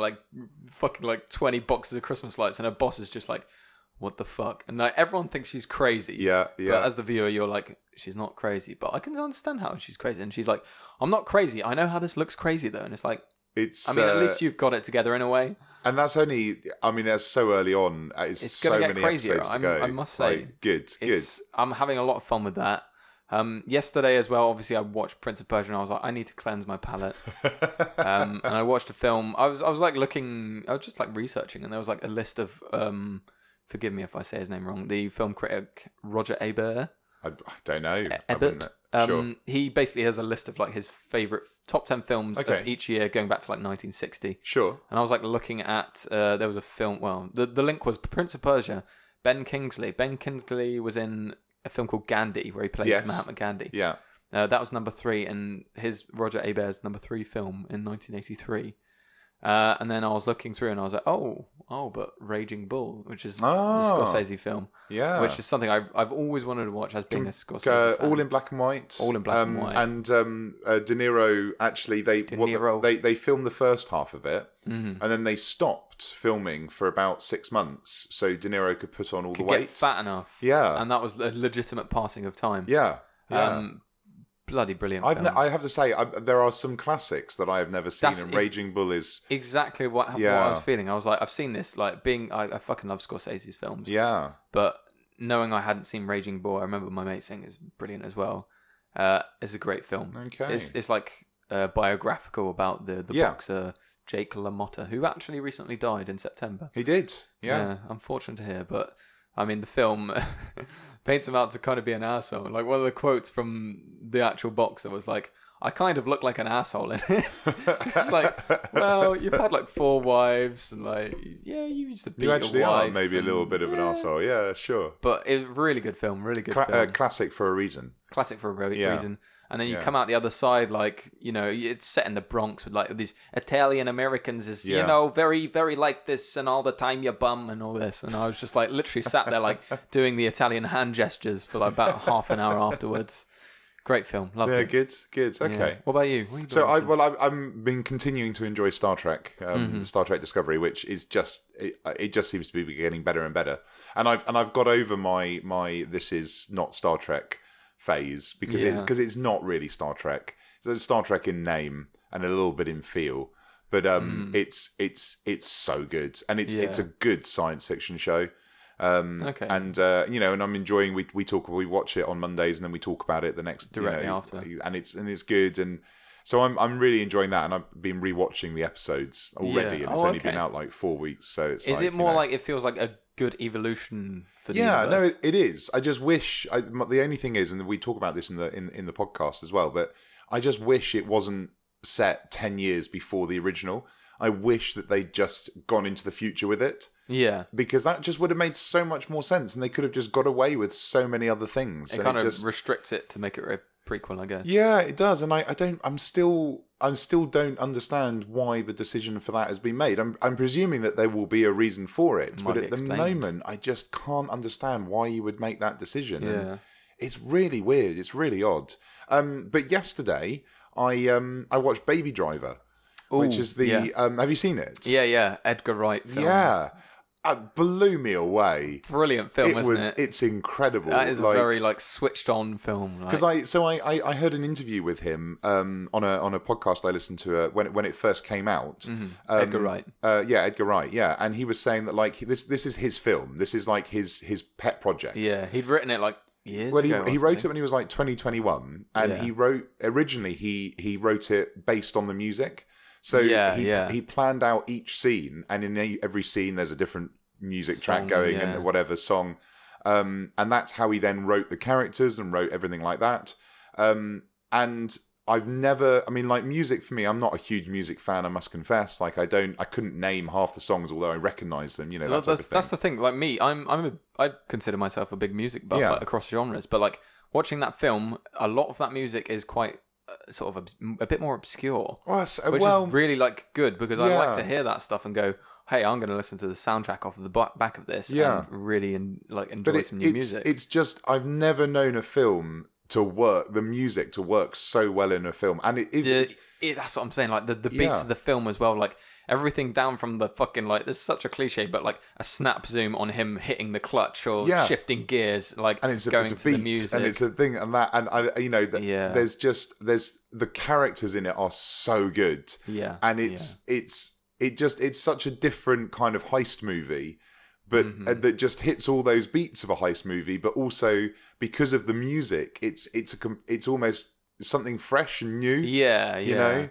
fucking 20 boxes of Christmas lights, and her boss is just like, "What the fuck?" And everyone thinks she's crazy. Yeah. But as the viewer, you're like, she's not crazy. But I can understand how she's crazy. And she's like, "I'm not crazy. I know how this looks crazy though." And it's like, at least you've got it together in a way. And that's only, that's so early on. It's so going to get many crazier, episodes to go. I must say. Good. I'm having a lot of fun with that. Yesterday as well, obviously I watched Prince of Persia, and I was like, I need to cleanse my palate. And I watched a film. I was looking, I was just researching, and there was a list of, forgive me if I say his name wrong, the film critic Roger Ebert. I don't know. Ebert. Sure. He basically has a list of his favorite top 10 films of each year, going back to 1960. Sure. And I was looking at, there was a film. Well, the link was Prince of Persia. Ben Kingsley. Ben Kingsley was in a film called Gandhi, where he played Mahatma Gandhi. Yeah. That was number 3, and his Roger Ebert's number 3 film in 1983. And then I was looking through, and I was like, oh, but Raging Bull, which is the Scorsese film. Yeah. Which is something I've always wanted to watch as being a Scorsese fan. All in black and white. All in black and white. And De Niro, actually, they filmed the first half of it, and then they stopped filming for about 6 months, so De Niro could put on all the weight. Get fat enough. Yeah. And that was a legitimate passing of time. Yeah. Bloody brilliant film. I have to say, there are some classics that I have never seen, and Raging Bull is exactly what I was feeling. I was like, I've seen this. I fucking love Scorsese's films. Yeah. But knowing I hadn't seen Raging Bull, I remember my mate saying it's brilliant as well. It's a great film. Okay. It's biographical about the boxer Jake LaMotta, who actually recently died in September. He did. Yeah. Unfortunate to hear, but the film paints him out to kind of be an asshole. One of the quotes from the actual boxer was I kind of look like an asshole in it. It's well, you've had 4 wives, and you used to beat your wife. You actually are maybe a little bit of an asshole. Yeah, sure. But it's really good film, film. Classic for a reason. Classic for a reason. And then you come out the other side, it's set in the Bronx with these Italian Americans is, very, very like this, and all the time you bum and all this. And I was just literally sat there doing the Italian hand gestures for about half an hour afterwards. Great film, loved it. Good. Okay. Yeah. What about you? I've been continuing to enjoy Star Trek, Star Trek Discovery, which is it just seems to be getting better and better. And I've got over my this is not Star Trek phase because it's not really Star Trek. It's Star Trek in name and a little bit in feel, but it's so good, and it's a good science fiction show. Okay. And and I'm enjoying. We watch it on Mondays, and then we talk about it the next directly after, and it's good, and so I'm really enjoying that, and I've been rewatching the episodes already, and it's only been out 4 weeks, so it's. Is it more it feels like a good evolution for the universe? No, it is. I just wish. The only thing is, and we talk about this in the podcast as well, but I just wish it wasn't set 10 years before the original. I wish that they'd just gone into the future with it. Yeah. Because that just would have made so much more sense, and they could have just got away with so many other things. It kind of restricts it to make it a prequel, I guess. Yeah, it does, and I'm still don't understand why the decision for that has been made. I'm presuming that there will be a reason for it, but at the moment, I just can't understand why you would make that decision. Yeah. And it's really weird. It's really odd. But yesterday, I watched Baby Driver, which is the. Have you seen it? Yeah. Edgar Wright film. Yeah. It blew me away. Brilliant film, isn't it? It's incredible. That is a very switched on film. Because I heard an interview with him on a podcast I listened to when it first came out. Mm-hmm. Edgar Wright. Edgar Wright. Yeah, and he was saying that this is his film. This is like his pet project. Yeah, he'd written it years ago. He wrote it when he was 2021, and he wrote it based on the music. So he planned out each scene, and in every scene there's a different music track going and whatever song. And that's how he then wrote the characters and wrote everything like that. And I've never, music for me, I'm not a huge music fan, I must confess. I couldn't name half the songs, although I recognise them, That's the thing. Like me, I consider myself a big music buff across genres, but watching that film, a lot of that music is quite sort of a bit more obscure, which is really good, because I like to hear that stuff and go, hey, I'm going to listen to the soundtrack off of the back of this and really enjoy some new music. It's just, I've never known a film the music to work so well in a film, and it is. That's what I'm saying. The beats of the film as well. Everything down from the fucking there's such a cliche, but a snap zoom on him hitting the clutch or shifting gears, and it's going to the music, and it's a thing, and that, and there's the characters in it are so good, and it's such a different kind of heist movie. But that just hits all those beats of a heist movie, but also because of the music, it's almost something fresh and new. Yeah, you know.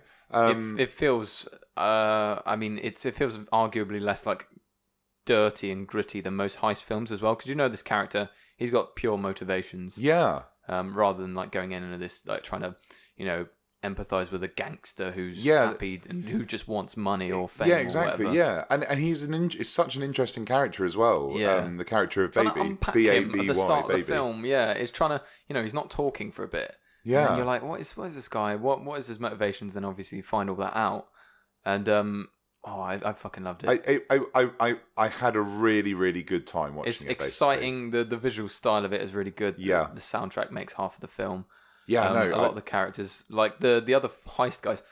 It feels. It feels arguably less dirty and gritty than most heist films as well, because this character, he's got pure motivations. Yeah. Rather than going in and this trying to empathize with a gangster who's happy and who just wants money or fame. Yeah, exactly. Or yeah, and he's is such an interesting character as well. Yeah, the character of Baby, B-A-B-Y, at the start Baby. of the film. Yeah, is trying to he's not talking for a bit. Yeah, and you're like, what is this guy? What is his motivations? Then obviously you find all that out, and I fucking loved it. I had a really, really good time watching it. It's exciting. The visual style of it is really good. Yeah, the soundtrack makes half of the film. Yeah, a lot of the characters, the other heist guys.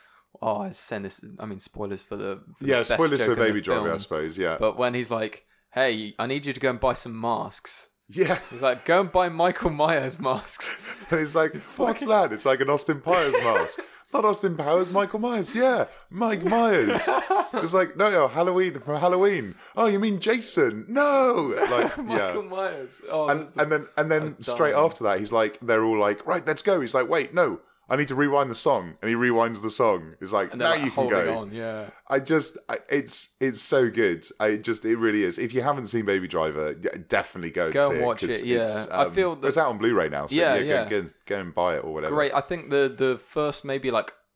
Oh, I send this. Spoilers for the spoilers for Baby Driver, film. I suppose. Yeah, but when he's like, "Hey, I need you to go and buy some masks." Yeah, he's like, "Go and buy Michael Myers masks." And he's like, "What's that?" It's like an Austin Powers mask. Not Austin Powers, Michael Myers. Yeah, Mike Myers. It's like, no, Halloween for Halloween. Oh, you mean Jason? No, Michael Myers. Oh, and then straight after that, he's like, they're all like, right, let's go. He's like, wait, no, I need to rewind the song, and he rewinds the song. It's like, now you can go. On, yeah. It's so good. It really is. If you haven't seen Baby Driver, definitely go and watch it. Yeah, I feel it's out on Blu-ray now. So go and buy it or whatever. Great. I think the first maybe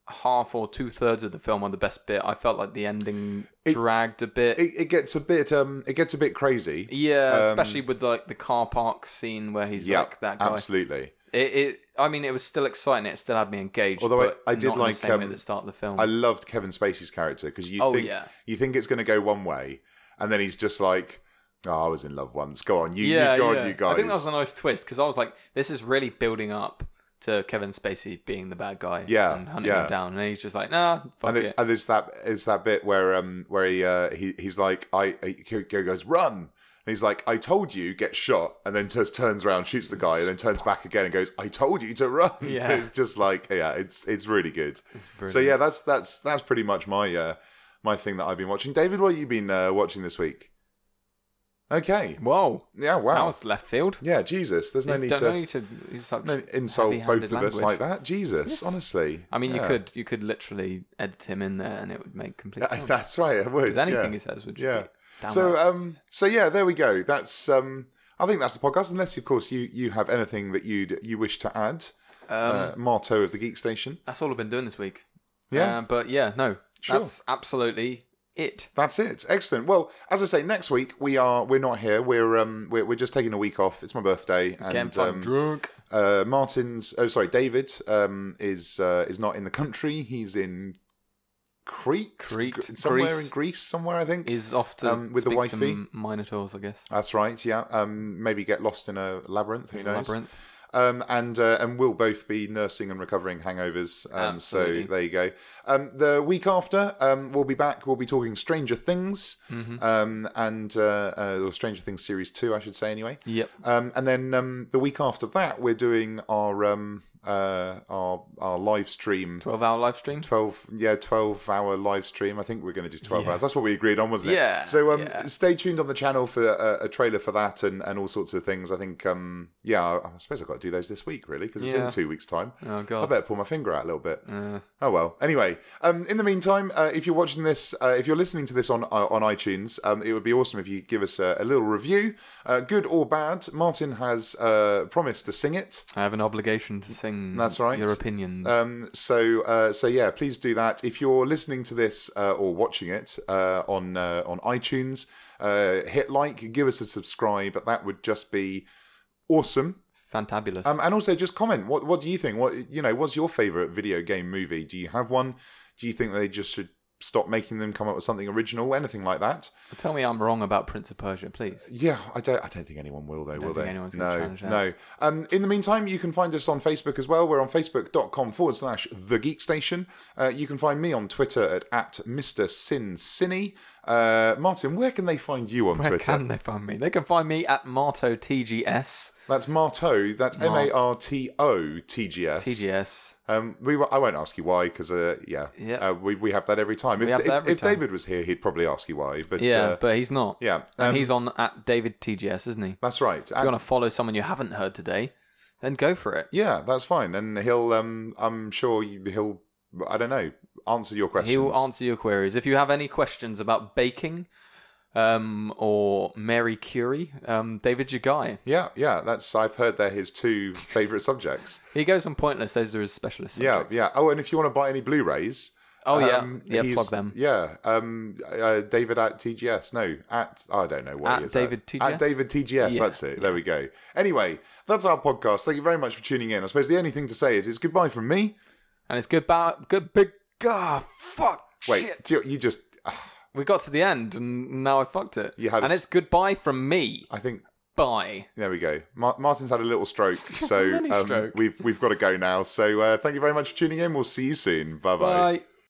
half or 2/3 of the film are the best bit. I felt like the ending dragged a bit. It gets a bit crazy. Yeah, especially with the car park scene where he's that guy. Absolutely. It was still exciting. It still had me engaged. Although I did not the same way at the start of the film. I loved Kevin Spacey's character because you think it's going to go one way, and then he's just like, "Oh, I was in love once. Go on, you guys." I think that was a nice twist because I was like, "This is really building up to Kevin Spacey being the bad guy, and hunting him down," and he's just like, "Nah, fuck it." And it's that bit where he's like, he goes run. And he's like, I told you, get shot, and then just turns around, shoots the guy, and then turns back again and goes, I told you to run. Yeah. It's just it's really good. It's so yeah, that's pretty much my my thing that I've been watching. David, what have you been watching this week? Okay. Whoa. Yeah, wow. That was left field. Yeah, Jesus. There's no need to insult both of us like that. Jesus, honestly. I mean, you could literally edit him in there and it would make complete sense. That's right, I would. Because anything he says would just be... So yeah, there we go. That's I think that's the podcast. Unless of course you have anything that you wish to add. Motto of the Geekstation. That's all I've been doing this week. Yeah, but yeah, no, sure. That's absolutely it. That's it. Excellent. Well, as I say, next week we're not here. We're just taking a week off. It's my birthday, and drunk. David is not in the country. He's in Crete, somewhere in Greece, somewhere I think. Is off to with the wifey. Some minotaurs, I guess. That's right. Yeah. Maybe get lost in a labyrinth. Who knows? Labyrinth. And we'll both be nursing and recovering hangovers. So there you go. The week after, we'll be back. We'll be talking Stranger Things, or Stranger Things Series 2, I should say anyway. Yep. And then the week after that, we're doing our live stream. 12-hour live stream? 12-hour live stream. I think we're going to do 12 hours. That's what we agreed on, wasn't it? Yeah. So stay tuned on the channel for a trailer for that and all sorts of things. I think, I suppose I've got to do those this week, really, because it's in 2 weeks' time. Oh, God. I better pull my finger out a little bit. Oh, well. Anyway, in the meantime, if you're watching this, if you're listening to this on iTunes, it would be awesome if you give us a little review, good or bad. Martin has promised to sing it. I have an obligation to sing. That's right. Your opinions. So yeah, please do that. If you're listening to this or watching it on iTunes, hit like, give us a subscribe. That would just be awesome. Fantabulous. And also just comment. What do you think? What's your favourite video game movie? Do you have one? Do you think they just should stop making them, come up with something original, anything like that? Tell me I'm wrong about Prince of Persia, please. Yeah, I don't think anyone will, though, will they? Anyone's going to challenge that. No. In the meantime, you can find us on Facebook as well. We're on facebook.com/The Geekstation. You can find me on Twitter at Mr. Sin Cinny. Martin, where can they find you on Twitter? Where can they find me? They can find me at MartoTGS. That's Marto. That's MartoTGS. TGS. I won't ask you why, because we have that every time. If David was here, he'd probably ask you why. But but he's not. Yeah, and he's on at David TGS, isn't he? That's right. If you want to follow someone you haven't heard today, then go for it. Yeah, that's fine. And he'll, I'm sure he'll, I don't know, answer your questions. He will answer your queries. If you have any questions about baking, or Mary Curie, David's your guy. Yeah. I've heard they're his two favourite subjects. He goes on Pointless. Those are his specialist subjects. Yeah. Oh, and if you want to buy any Blu-rays. Oh, plug them. Yeah, David at TGS. No, I don't know what he is. David TGS? At David TGS, that's it. There we go. Anyway, that's our podcast. Thank you very much for tuning in. I suppose the only thing to say is it's goodbye from me. And it's fuck, shit. Wait, you just... We got to the end, and now I fucked it. And it's goodbye from me. I think... Bye. There we go. Martin's had a little stroke, so we've got to go now. So thank you very much for tuning in. We'll see you soon. Bye-bye. Bye.